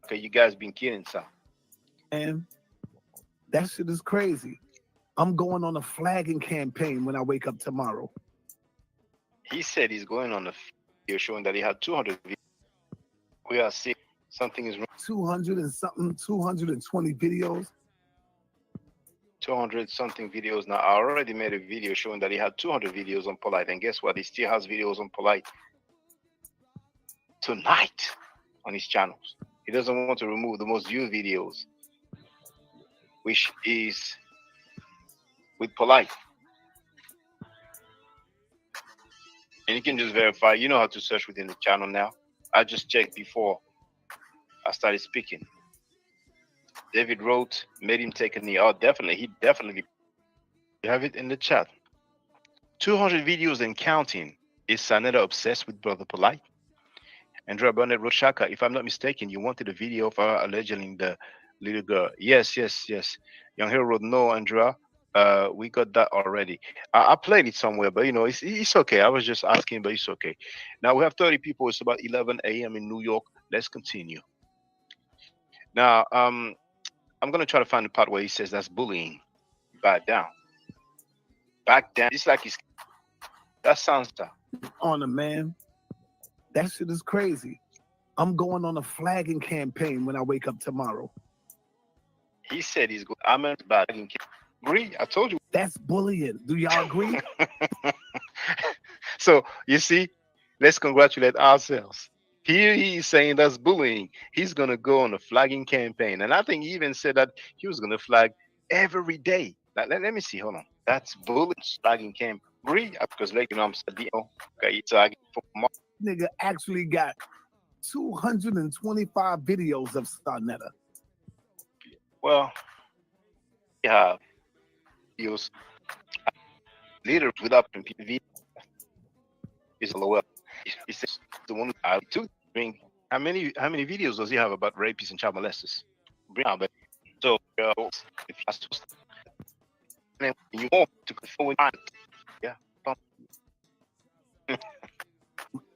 Okay, you guys been kidding some. And that shit is crazy. I'm going on a flagging campaign when I wake up tomorrow. He said he's going on a video showing that he had 200 videos. We are seeing something is wrong. 200 and something, 220 videos. 200 something videos. Now, I already made a video showing that he had 200 videos on Polite. And guess what? He still has videos on Polite tonight on his channels. He doesn't want to remove the most viewed videos, which is with Polite. And you can just verify. You know how to search within the channel now. I just checked before I started speaking. David wrote, made him take a knee. Oh, definitely. He definitely. You have it in the chat. 200 videos and counting. Is Sanetta obsessed with Brother Polite? Andrea Burnett wrote, Shaka, if I'm not mistaken, you wanted a video of her alleging the little girl. Yes. Young Hero wrote, no, Andrea. We got that already. I played it somewhere, but it's okay. I was just asking, but it's okay. Now we have 30 people. It's about 11 a.m. in New York. Let's continue. Now, I'm gonna try to find the part where he says that's bullying. Back down. It's like he's. That sounds tough. On a man. That shit is crazy. I'm going on a flagging campaign when I wake up tomorrow. He said he's going. I'm about to agree. I told you. That's bullying. Do y'all agree? So you see, let's congratulate ourselves. Here he is saying that's bullying. He's gonna go on a flagging campaign, and I think he even said that he was gonna flag every day. Let me see. Hold on. That's bullying. Flagging campaign. Agree? Because I'm Nigga actually got 225 videos of Sarnetta. Well, yeah, videos. Leaders without video is lower. He says the one to bring. How many videos does he have about rapists and child molesters? Bring out, but so if you want to conform, yeah.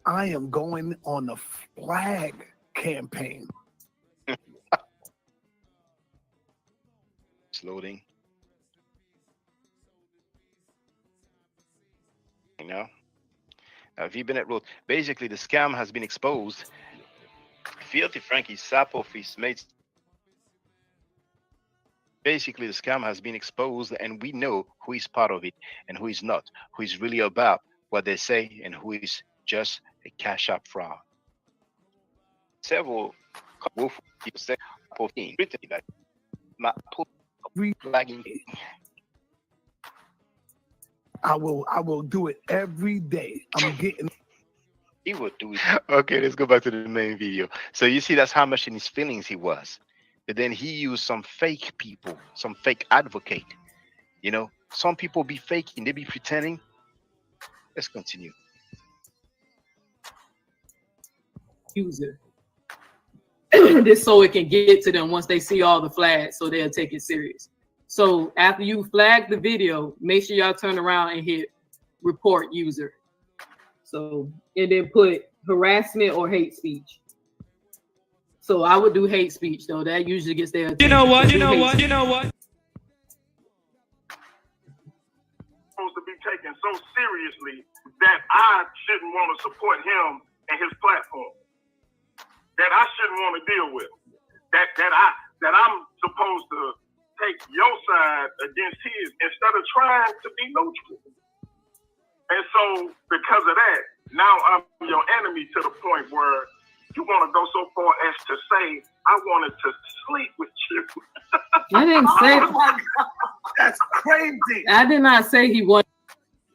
I am going on a flag campaign. It's loading. V. Bennett wrote, basically the scam has been exposed. Filthy Frankie Sapo his mates. Basically the scam has been exposed and we know who is part of it and who is not, who is really about what they say and who is just a cash up fraud. Several people said that not flagging. I will do it every day. I'm getting. He would do it. Okay, let's go back to the main video. So you see, that's how much in his feelings he was. But then he used some fake people, some fake advocate. Some people be faking, they be pretending. Let's continue. User. This so it can get to them once they see all the flags, so they'll take it serious. So after you flag the video, make sure y'all turn around and hit report user. So, and then put harassment or hate speech. So I would do hate speech though. That usually gets their attention. You know what? Supposed to be taken so seriously that I shouldn't want to support him and his platform. That I shouldn't want to deal with. That I'm supposed to take your side against his instead of trying to be neutral. And so because of that, now I'm your enemy to the point where you want to go so far as to say I wanted to sleep with you. I didn't say Oh my God, that's crazy. I did not say he wanted.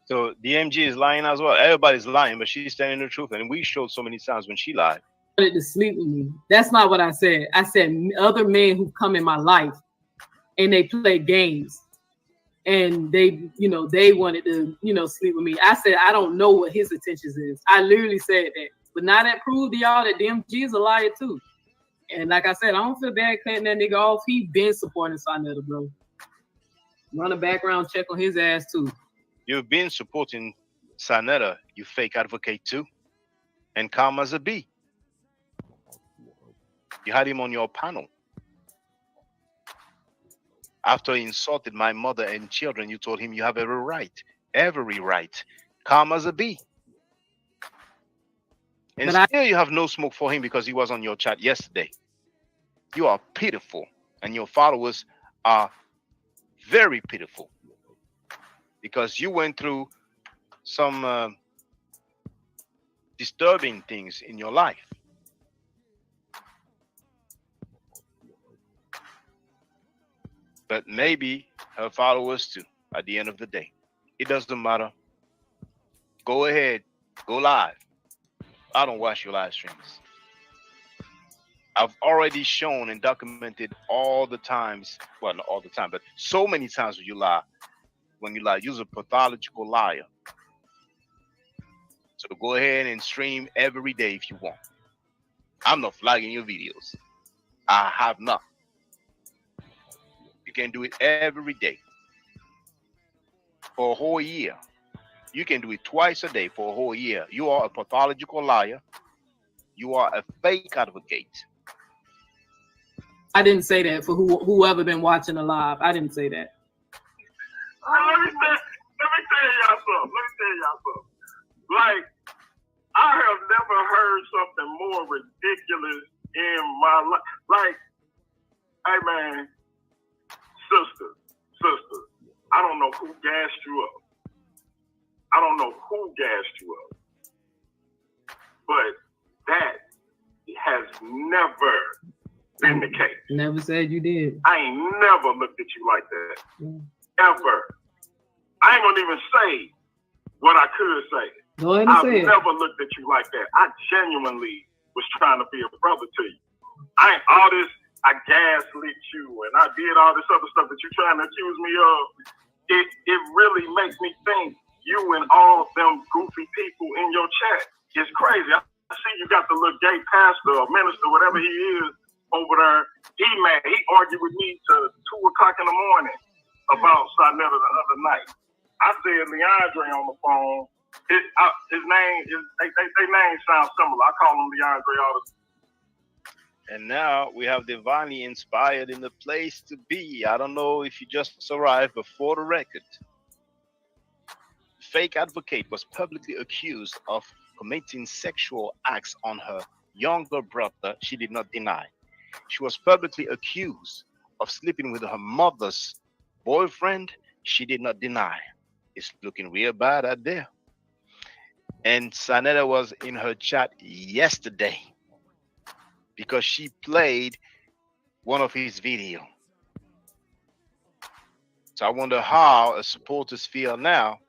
So DMG is lying as well. Everybody's lying, but she's telling the truth. And we showed so many times when she lied. To sleep with me. That's not what I said. I said other men who come in my life and they play games and they wanted to, sleep with me. I said, I don't know what his intentions is. I literally said that. But now that proved to y'all that DMG is a liar too. And like I said, I don't feel bad cutting that nigga off. He been supporting Sarnetta, bro. Run a background check on his ass too. You've been supporting Sarnetta, you fake advocate too. And calm as a bee. You had him on your panel. After he insulted my mother and children, you told him you have every right. Calm as a bee. And still you have no smoke for him because he was on your chat yesterday. You are pitiful. And your followers are very pitiful. Because you went through some disturbing things in your life. But maybe her followers too, at the end of the day. It doesn't matter. Go ahead. Go live. I don't watch your live streams. I've already shown and documented all the times, well, not all the time, but so many times when you lie, use a pathological liar. So go ahead and stream every day if you want. I'm not flagging your videos. I have not. You can do it every day for a whole year. You can do it twice a day for a whole year. You are a pathological liar. You are a fake advocate. I didn't say that for whoever been watching the live. I didn't say that. Let me tell y'all something. Like, I have never heard something more ridiculous in my life. Like, hey man, sister, I don't know who gassed you up. But that has never been the case. Never said you did. I ain't never looked at you like that. Ever. I ain't gonna even say what I could say. Go ahead and I've say it. never looked at you like that. I genuinely was trying to be a brother to you. I gaslit you and I did all this other stuff that you're trying to accuse me of. It really makes me think you and all them goofy people in your chat is crazy. I see you got the little gay pastor or minister, whatever he is, over there. He mad. He argued with me till 2 o'clock in the morning about Sarnetta the other night. I said Leandre on the phone. His name is they names sound similar. I call him Leandre all the time. And now we have Divinely Inspired in the place to be. I don't know if you just arrived, but for the record, fake advocate was publicly accused of committing sexual acts on her younger brother. She did not deny. She was publicly accused of sleeping with her mother's boyfriend. She did not deny. It's looking real bad out there. And Sarnetta was in her chat yesterday because she played one of his videos. So I wonder how her supporters feel now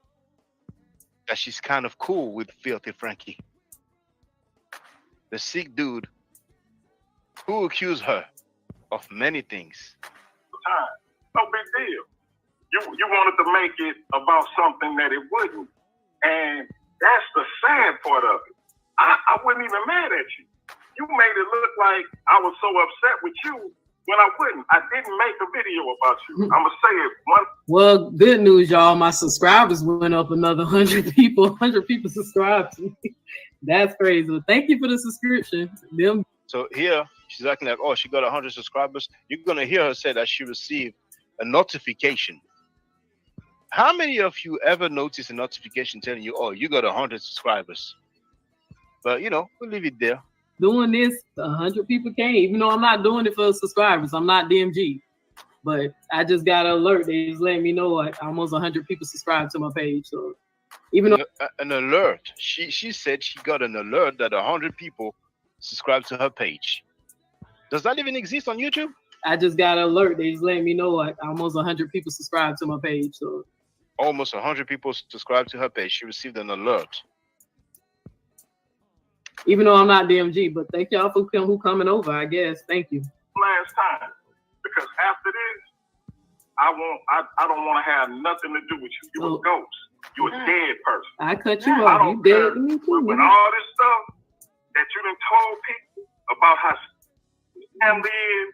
that she's kind of cool with Filthy Frankie, the sick dude who accused her of many things. No big deal. You wanted to make it about something that it wouldn't. And that's the sad part of it. I wasn't even mad at you. You made it look like I was so upset with you when I wouldn't. I didn't make a video about you. I'm going to say it one. Well, good news, y'all. My subscribers went up another 100 people. 100 people subscribed to me. That's crazy. Well, thank you for the subscription. So here, she's acting like, oh, she got 100 subscribers. You're going to hear her say that she received a notification. How many of you ever noticed a notification telling you, oh, you got 100 subscribers? But, you know, we'll leave it there. Doing this, 100 people came. Even though I'm not doing it for subscribers, I'm not DMG. But I just got an alert. They just let me know like almost 100 people subscribed to my page. So even though an alert, she said she got an alert that 100 people subscribed to her page. Does that even exist on YouTube? I just got an alert. They just let me know like almost 100 people subscribed to my page. So almost 100 people subscribed to her page. She received an alert. Even though I'm not DMG, but thank y'all for who coming over, I guess. Thank you. Last time. Because after this, I don't want to have nothing to do with you. You a ghost. You a dead person. I cut you I off. don't You dead care to me too. when all this stuff that you done told people about how family is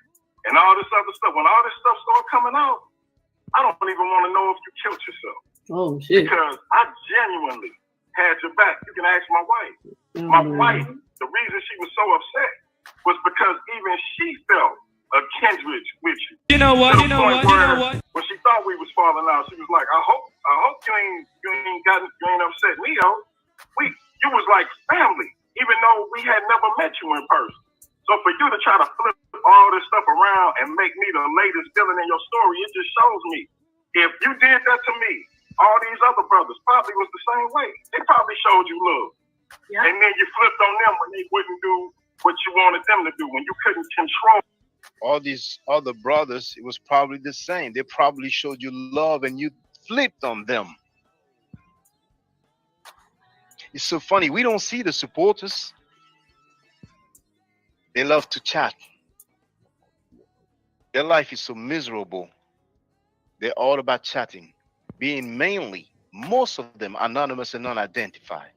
and all this other stuff, when all this stuff start coming out, I don't even want to know if you killed yourself. Oh shit. Because I genuinely had your back. You can ask my wife. My wife, the reason she was so upset was because even she felt a kindred with you. You know what? When she thought we was falling out, she was like, I hope you ain't upset me, yo. You was like family, even though we had never met you in person. So for you to try to flip all this stuff around and make me the latest villain in your story, it just shows me if you did that to me, all these other brothers probably was the same way. They probably showed you love. Yeah. And then you flipped on them when they wouldn't do what you wanted them to do, when you couldn't control. All these other brothers, it was probably the same. They probably showed you love and you flipped on them. It's so funny. We don't see the supporters. They love to chat. Their life is so miserable. They're all about chatting, being mainly, most of them, anonymous and unidentified.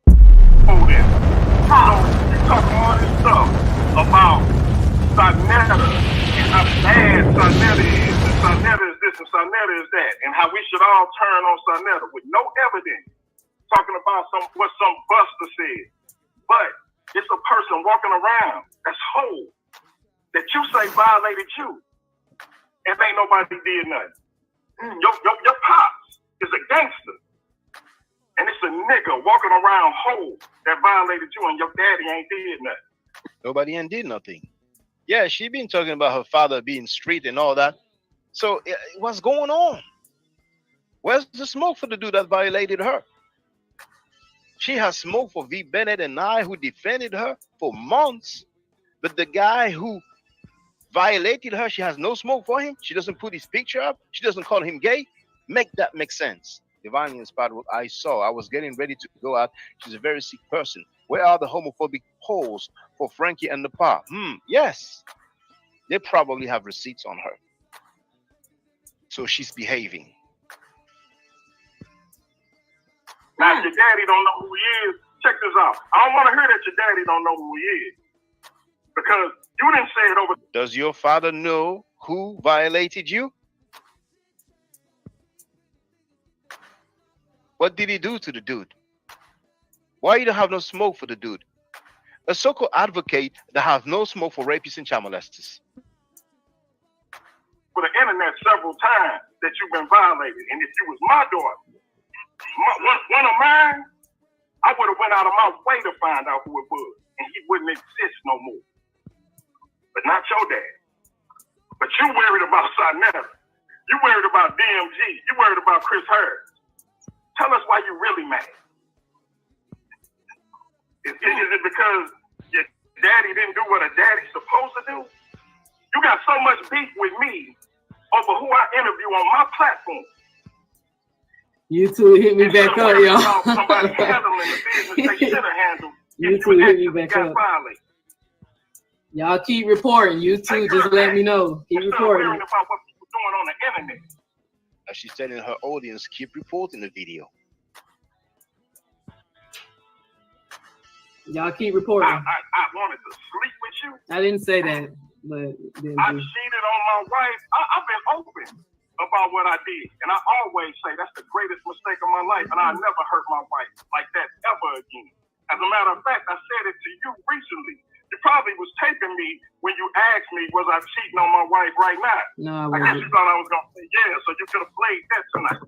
So you talk all this stuff about Sarnetta and how bad Sarnetta is, and Sarnetta is this and Sarnetta is that, and how we should all turn on Sarnetta with no evidence, talking about what some buster said. But it's a person walking around that's whole that you say violated you, and ain't nobody did nothing. Your pops is a gangster, and it's a nigga walking around whole that violated you, and your daddy ain't did nothing. Nobody ain't did nothing. Yeah, she been talking about her father being street and all that. So what's going on? Where's the smoke for the dude that violated her? She has smoke for V. Bennett and I, who defended her for months. But the guy who violated her, she has no smoke for him. She doesn't put his picture up. She doesn't call him gay. Make that make sense. Divinely inspired what I saw. I was getting ready to go out. She's a very sick person. Where are the homophobic polls for Frankie and the Pa? Yes. They probably have receipts on her. So she's behaving. Now, if your daddy don't know who he is, check this out. I don't want to hear that your daddy don't know who he is. Because you didn't say it over. Does your father know who violated you? What did he do to the dude? Why you don't have no smoke for the dude? A so-called advocate that has no smoke for rapists and child molesters. For the internet several times that you've been violated. And if you was my daughter, one of mine, I would have went out of my way to find out who it was. And he wouldn't exist no more. But not your dad. But you worried about Sarnetta. You worried about DMG. You worried about Chris Hurd. Tell us why you really mad. Is it because your daddy didn't do what a daddy's supposed to do? You got so much beef with me over who I interview on my platform. You two hit me back up, y'all. Somebody handling the business they should have handled. You two hit me back up. Y'all keep reporting. You two just let me know. Keep reporting. About what people doing on the internet. As she's telling her audience, keep reporting the video. Y'all keep reporting. I wanted to sleep with you. I didn't say that, but I cheated on my wife. I've been open about what I did, and I always say that's the greatest mistake of my life, and I never hurt my wife like that ever again. As a matter of fact, I said it to you recently. You probably was taping me when you asked me, was I cheating on my wife right now? No, I guess you thought I was going to say yeah, so you could have played that tonight.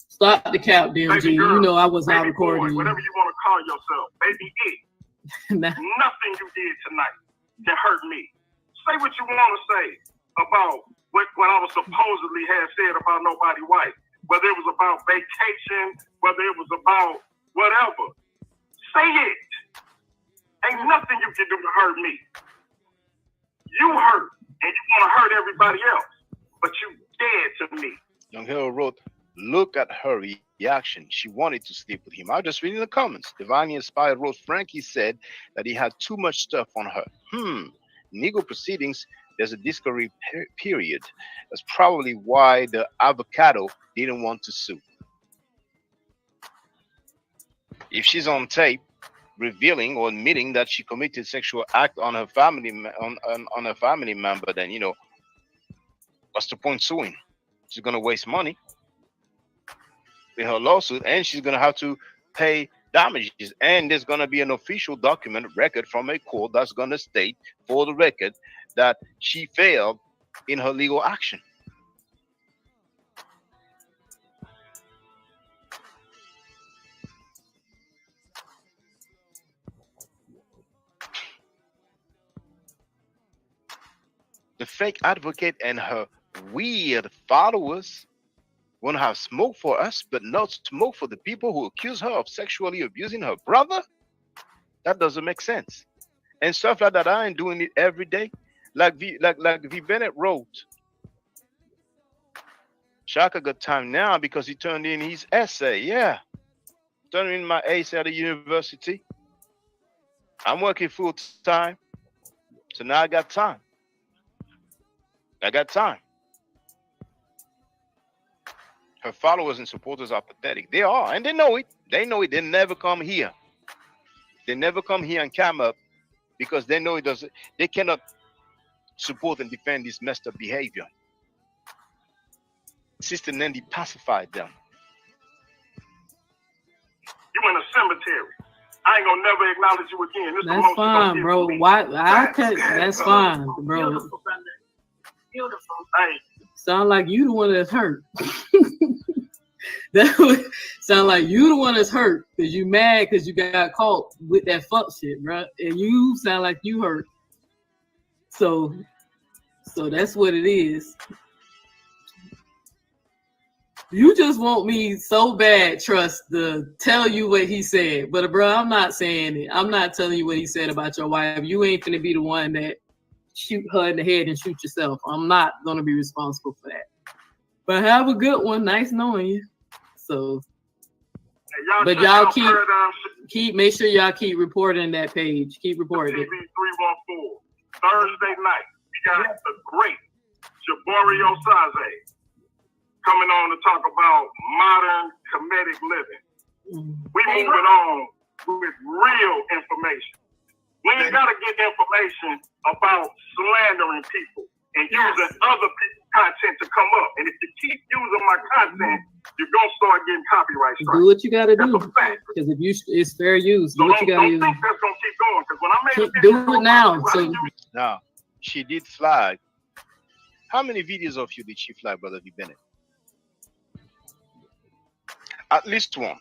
Stop the cap, DMG. Girl, you know I was not recording boy, whatever you want to call yourself, baby it. Nothing you did tonight can hurt me. Say what you want to say about what I was supposedly had said about nobody white. Whether it was about vacation, whether it was about whatever. Say it. Ain't nothing you can do to hurt me. You hurt, and you want to hurt everybody else, but you dead to me. Young Hero wrote, look at her reaction. She wanted to sleep with him. I just read in the comments. Divinely Inspired wrote, Frankie said that he had too much stuff on her. Legal proceedings, there's a discovery period. That's probably why the avocado didn't want to sue. If she's on tape revealing or admitting that she committed sexual act on her family on her family member, then what's the point suing? She's gonna waste money with her lawsuit, and she's gonna have to pay damages, and there's gonna be an official document record from a court that's gonna state for the record that she failed in her legal action. The fake advocate and her weird followers want to have smoke for us, but not smoke for the people who accuse her of sexually abusing her brother? That doesn't make sense. And stuff like that, I ain't doing it every day. Like V Bennett wrote, Shaka got time now because he turned in his essay. Yeah, turned in my essay at the university. I'm working full time, so now I got time. I got time. Her followers and supporters are pathetic. They are, and they know it. They know it. They never come here. They never come here and cam up because they know it doesn't. They cannot support and defend this messed up behavior. Sister Nandy pacified them. You in a cemetery. I ain't gonna never acknowledge you again. This That's fine, bro. Why? That's fine, bro. Beautiful, brother. Beautiful. Hey. Sound like you the one that's hurt. That would sound like you the one that's hurt because you mad because you got caught with that fuck shit, bro. And you sound like you hurt. So that's what it is. You just want me so bad, Trust, to tell you what he said. But bro, I'm not saying it. I'm not telling you what he said about your wife. You ain't finna be the one that shoot her in the head and shoot yourself. I'm not gonna be responsible for that. But have a good one. Nice knowing you. So, but y'all keep make sure y'all keep reporting that page. Keep reporting it. 314 Thursday night. We got the great Jaborio Saze coming on to talk about modern Kemetic living. We moving on with real information. We ain't gotta get information about slandering people and using other people's content to come up. And if you keep using my content, you're gonna start getting copyright strikes. Do what you gotta do. Because if you, it's fair use. Do what you gotta use. Don't think that's gonna keep going. Because when I made a do video it now. So now she did flag. How many videos of you did she flag, Brother V. Bennett? At least one.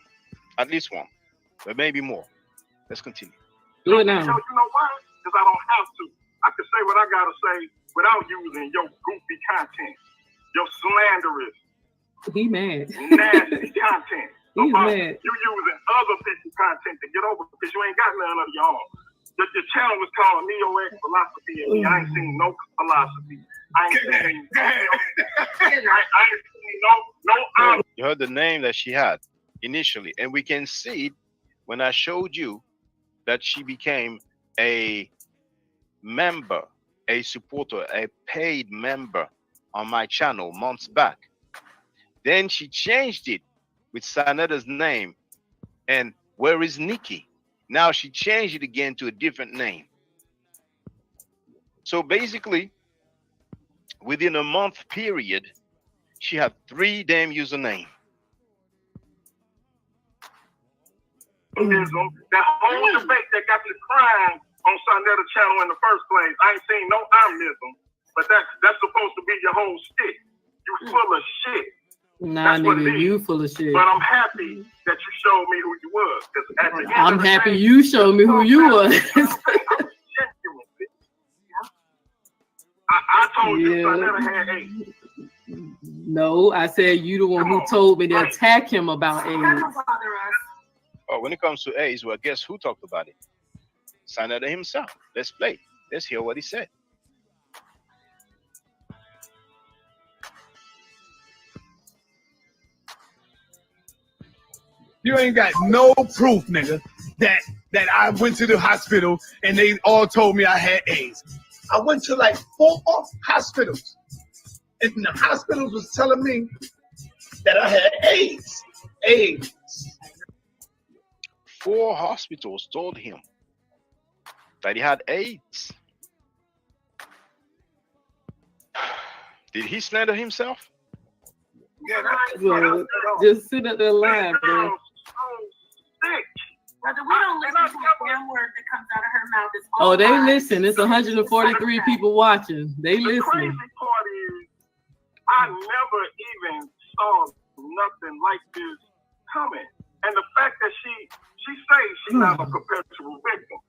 At least one. But maybe more. Let's continue. Do it now. You know why? Because I don't have to. I can say what I gotta say without using your goofy content, your slanderous, he mad, nasty content. He's mad. You using other people's content to get over because you ain't got none of your own. The channel was called Neo-X Philosophy, and I ain't seen no philosophy. I ain't seen no. You heard the name that she had initially, and we can see it when I showed you that she became a member, a supporter, a paid member on my channel months back. Then she changed it with Sanetta's name. And where is Nikki? Now she changed it again to a different name. So basically, within a month period, she had 3 damn usernames. That whole debate that got you crying on Sanetta's channel in the first place, I ain't seen no optimism, but that's supposed to be your whole shit. You full of shit. Nah, nigga, you full of shit. But I'm happy that you showed me who you was. At the end I'm of the happy day, you showed me who you was. I told you Sanetta had AIDS. No, I said you the one who told me to attack him about AIDS. Oh, when it comes to AIDS, well, guess who talked about it? Sanetta himself. Let's play. Let's hear what he said. You ain't got no proof, nigga, that I went to the hospital and they all told me I had AIDS. I went to like 4 hospitals, and the hospitals was telling me that I had AIDS. AIDS. 4 hospitals told him that he had AIDS. Did he slander himself? Well, just sit at the line, bro. Brother, we don't listen to one word that comes out of her mouth. It's Oh, they listen. It's 143 people watching. They The crazy listening. part is, I never even saw nothing like this coming. And the fact that she says she's not a perpetual victim,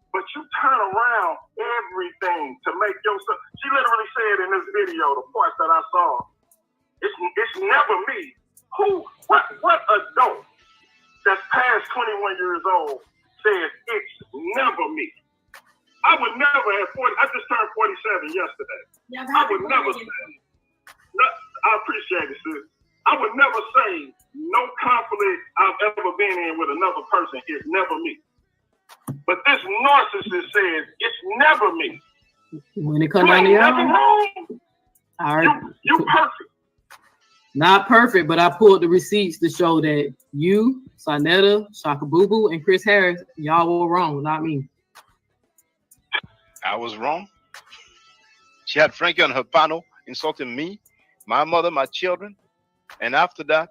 but you turn around everything to make yourself. She literally said in this video, the parts that I saw, it's never me. What adult that's past 21 years old says it's never me? I would never have 40. I just turned 47 yesterday. Yeah, I would never say. No, I appreciate it, sis. I would never say no conflict I've ever been in with another person is never me. But this narcissist says it's never me. When it comes You down ain't to never y'all, wrong. I You perfect. not perfect, but I pulled the receipts to show that you, Sonetta, Shaka Boo Boo, and Chris Harris, y'all were wrong, not me. I was wrong. She had Frankie on her panel insulting me, my mother, my children. And after that,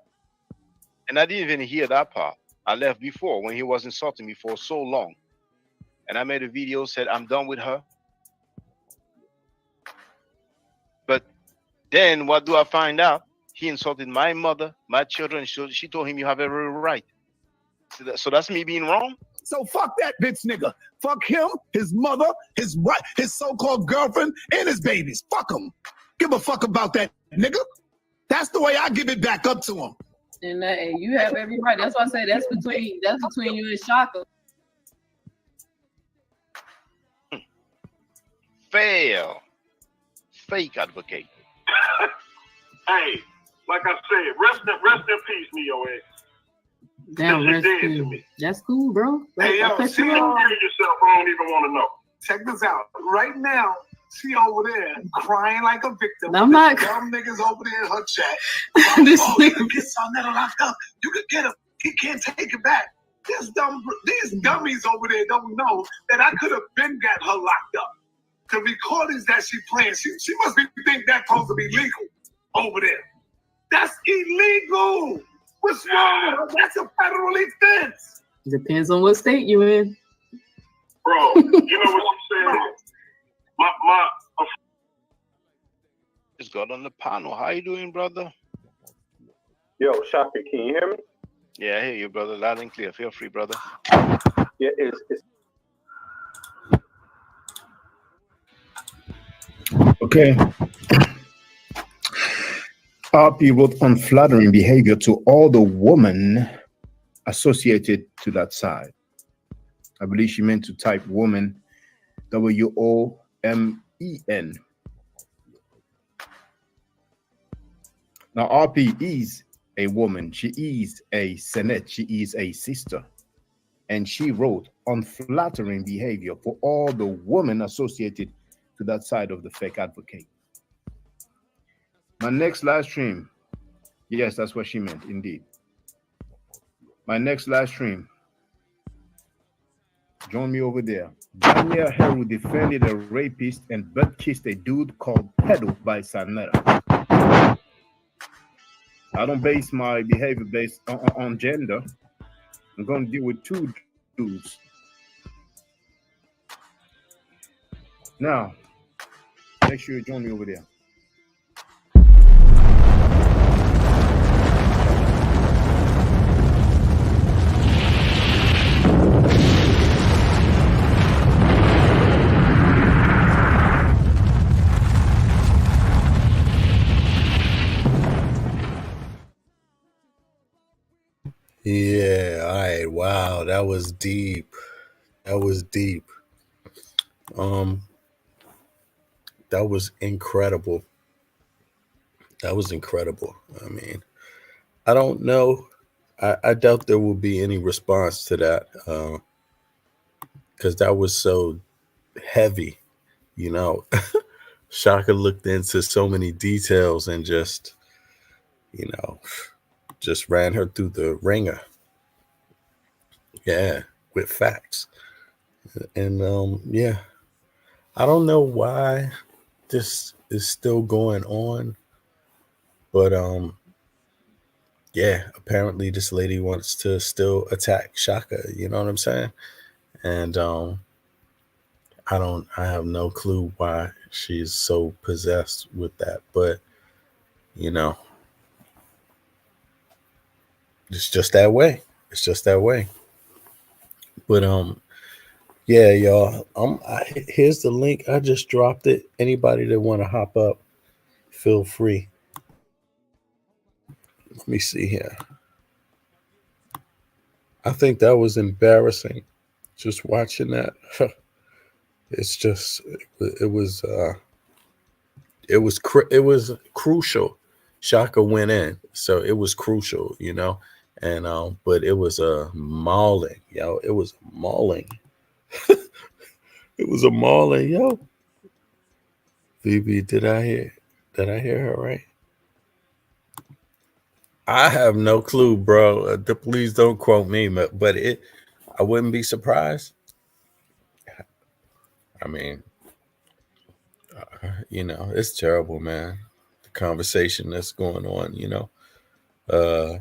and I didn't even hear that part. I left before when he was insulting me for so long. And I made a video, said I'm done with her. But then what do I find out? He insulted my mother, my children. She told him you have every right. So that's me being wrong? So fuck that bitch nigga. Fuck him, his mother, his wife, his so-called girlfriend, and his babies. Fuck him. Give a fuck about that nigga. That's the way I give it back up to him. And you have every right. That's why I say that's between you and Shaka. Fail. Fake advocate. Hey, like I said, rest in peace, Neo X. Damn, You're dead to me. that's cool, bro. Hey, yo, You see, don't kill yourself, I don't even want to know. check this out. Right now, she over there crying like a victim. I'm not. Dumb niggas over there in her chat. This Oh, nigga- you could get Sonetta locked up. You could get him. He can't take it back. These dummies over there don't know that I could have been got her locked up. The recordings that she playing, she must think that's supposed to be legal over there. That's illegal. What's wrong with her? That's a federal offense. Depends on what state you in. Bro, you know what I'm saying? My Just got on the panel. How you doing, brother? Yo, Shaka, can you hear me? Yeah, I hear you, brother. Loud and clear. Feel free, brother. Yeah, it's Okay. RP wrote unflattering behavior to all the women associated to that side. I believe she meant to type woman, WOMEN. Now, RP is a woman. She is a Senate. She is a sister. And she wrote unflattering behavior for all the women associated to that side of the fake advocate. My next live stream, yes, that's what she meant, indeed. My next live stream, join me over there. Daniel Heru defended a rapist and butt kissed a dude called Pedo by Sonetta. I don't base my behavior based on gender. I'm going to deal with two dudes. Now, make sure you join me over there. Yeah, all right. Wow, that was deep. That was deep. That was incredible. That was incredible. I mean, I don't know. I doubt there will be any response to that because that was so heavy, you know. Shaka looked into so many details and just, you know, just ran her through the ringer. Yeah, with facts. And yeah, I don't know why this is still going on, but yeah, apparently this lady wants to still attack Shaka, you know what I'm saying? And I have no clue why she's so possessed with that, but you know, it's just that way. It's just that way. But yeah, y'all. Here's the link. I just dropped it. Anybody that want to hop up, feel free. Let me see here. I think that was embarrassing. Just watching that. It's just it was crucial. Shaka went in, so it was crucial, you know. And but it was a mauling, yo. It was mauling. It was a mauling, yo. VB, did I hear her right? I have no clue, bro. Please don't quote me, but I wouldn't be surprised. I mean, it's terrible, man. The conversation that's going on, Uh,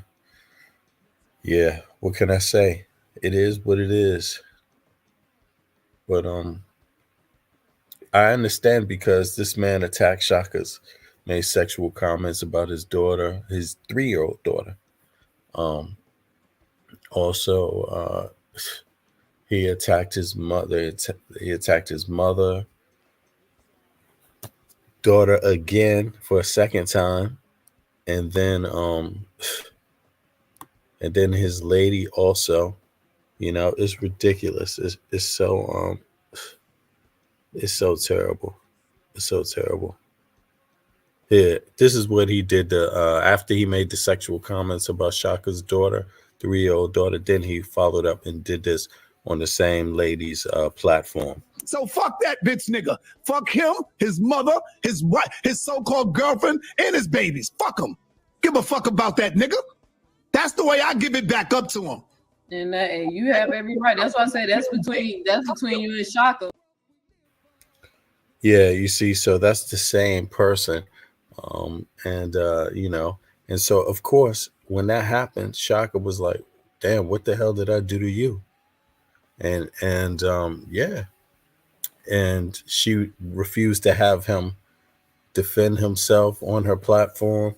yeah. What can I say? It is what it is. But I understand because this man attacked Shaka's, made sexual comments about his daughter, his 3-year-old daughter. Um, also, he attacked his mother. He attacked his mother, daughter again for a second time, and then his lady also. It's ridiculous. It's so terrible. It's so terrible. Yeah, this is what he did after he made the sexual comments about Shaka's daughter, 3-year-old daughter. Then he followed up and did this on the same lady's platform. So fuck that bitch nigga. Fuck him, his mother, his wife, his so-called girlfriend, and his babies. Fuck him. Give a fuck about that nigga. That's the way I give it back up to him. And you have every right. That's why I say that's between you and Shaka. Yeah, you see, so that's the same person. And so of course, when that happened, Shaka was like, damn, what the hell did I do to you? And yeah. And she refused to have him defend himself on her platform.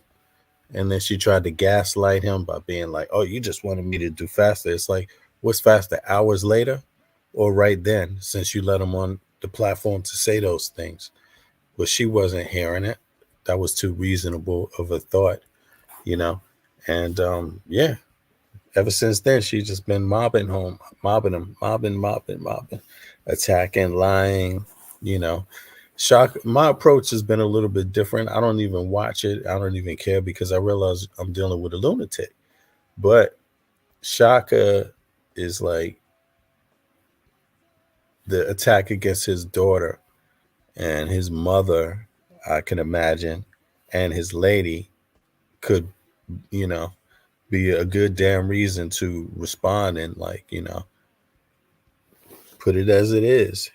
And then she tried to gaslight him by being like, oh, you just wanted me to do faster. It's like, what's faster, hours later or right then, since you let him on the platform to say those things? But she wasn't hearing it. That was too reasonable of a thought, And yeah, ever since then, she's just been mobbing him, attacking, lying, Shock. My approach has been a little bit different. I don't even watch it. I don't even care because I realize I'm dealing with a lunatic. But Shaka is like the attack against his daughter and his mother, I can imagine, and his lady could, be a good damn reason to respond and put it as it is,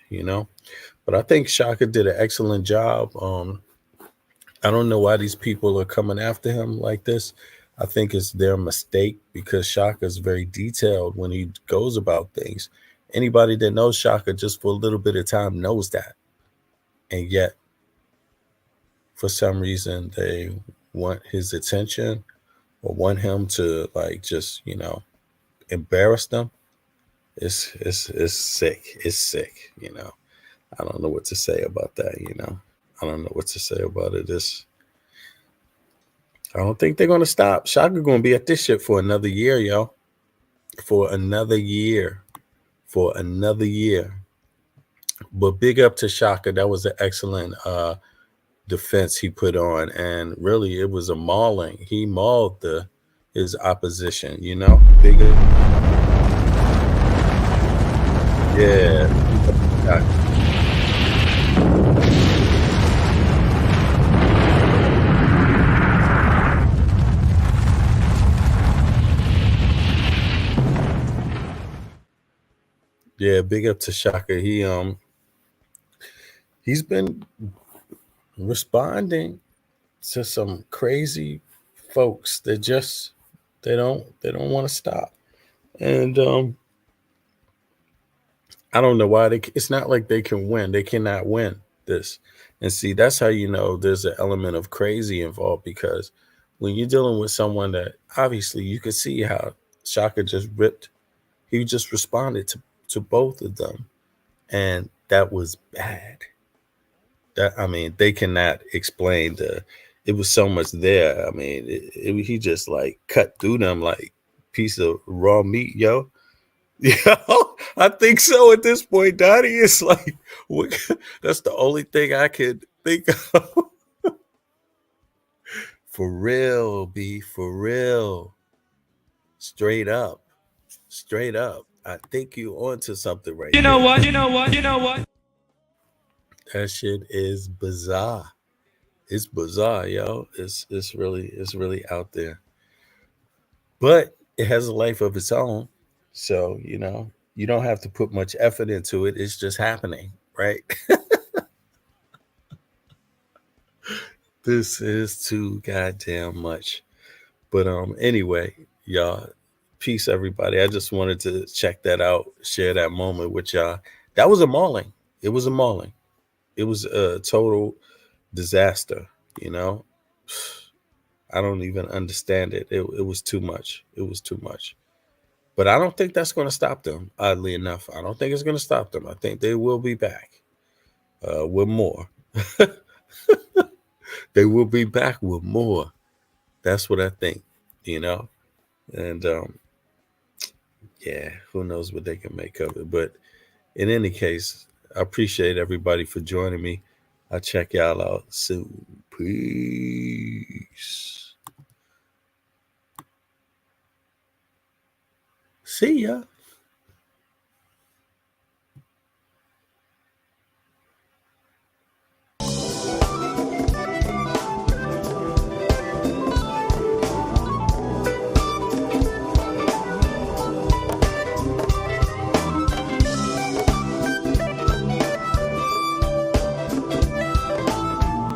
But I think Shaka did an excellent job. I don't know why these people are coming after him like this. I think it's their mistake because Shaka is very detailed when he goes about things. Anybody that knows Shaka just for a little bit of time knows that. And yet, for some reason, they want his attention or want him to just, embarrass them. It's sick. It's sick, I don't know what to say about that, I don't know what to say about it. I don't think they're gonna stop. Shaka gonna be at this shit for another year, yo. For another year. For another year. But big up to Shaka. That was an excellent defense he put on. And really it was a mauling. He mauled his opposition, Big up. Yeah. Yeah, big up to Shaka. He's been responding to some crazy folks that just they don't want to stop. And I don't know why it's not like they can win. They cannot win this. And see, that's how there's an element of crazy involved because when you're dealing with someone that obviously you could see how Shaka just ripped, he just responded to both of them. And that was bad. They cannot explain it was so much there. He just cut through them like piece of raw meat, yo. Yo, I think so at this point, Donnie. It's like, that's the only thing I could think of. For real, B, for real. Straight up. Straight up. I think you onto something right You know there. what? You know what? You know what? That shit is bizarre. It's bizarre, yo. It's really out there. But it has a life of its own. So, you don't have to put much effort into it. It's just happening, right? This is too goddamn much. But anyway, y'all, peace everybody. I just wanted to check that out, share that moment with y'all. That was a mauling. It was a mauling. It was a total disaster, you know. I don't even understand it. It was too much. It was too much. But I don't think that's going to stop them, oddly enough. I don't think it's going to stop them. I think they will be back with more. They will be back with more. That's what I think, you know? And yeah, who knows what they can make of it. But in any case, I appreciate everybody for joining me. I'll check y'all out soon. Peace. See ya.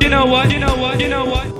You know what? You know what? You know what?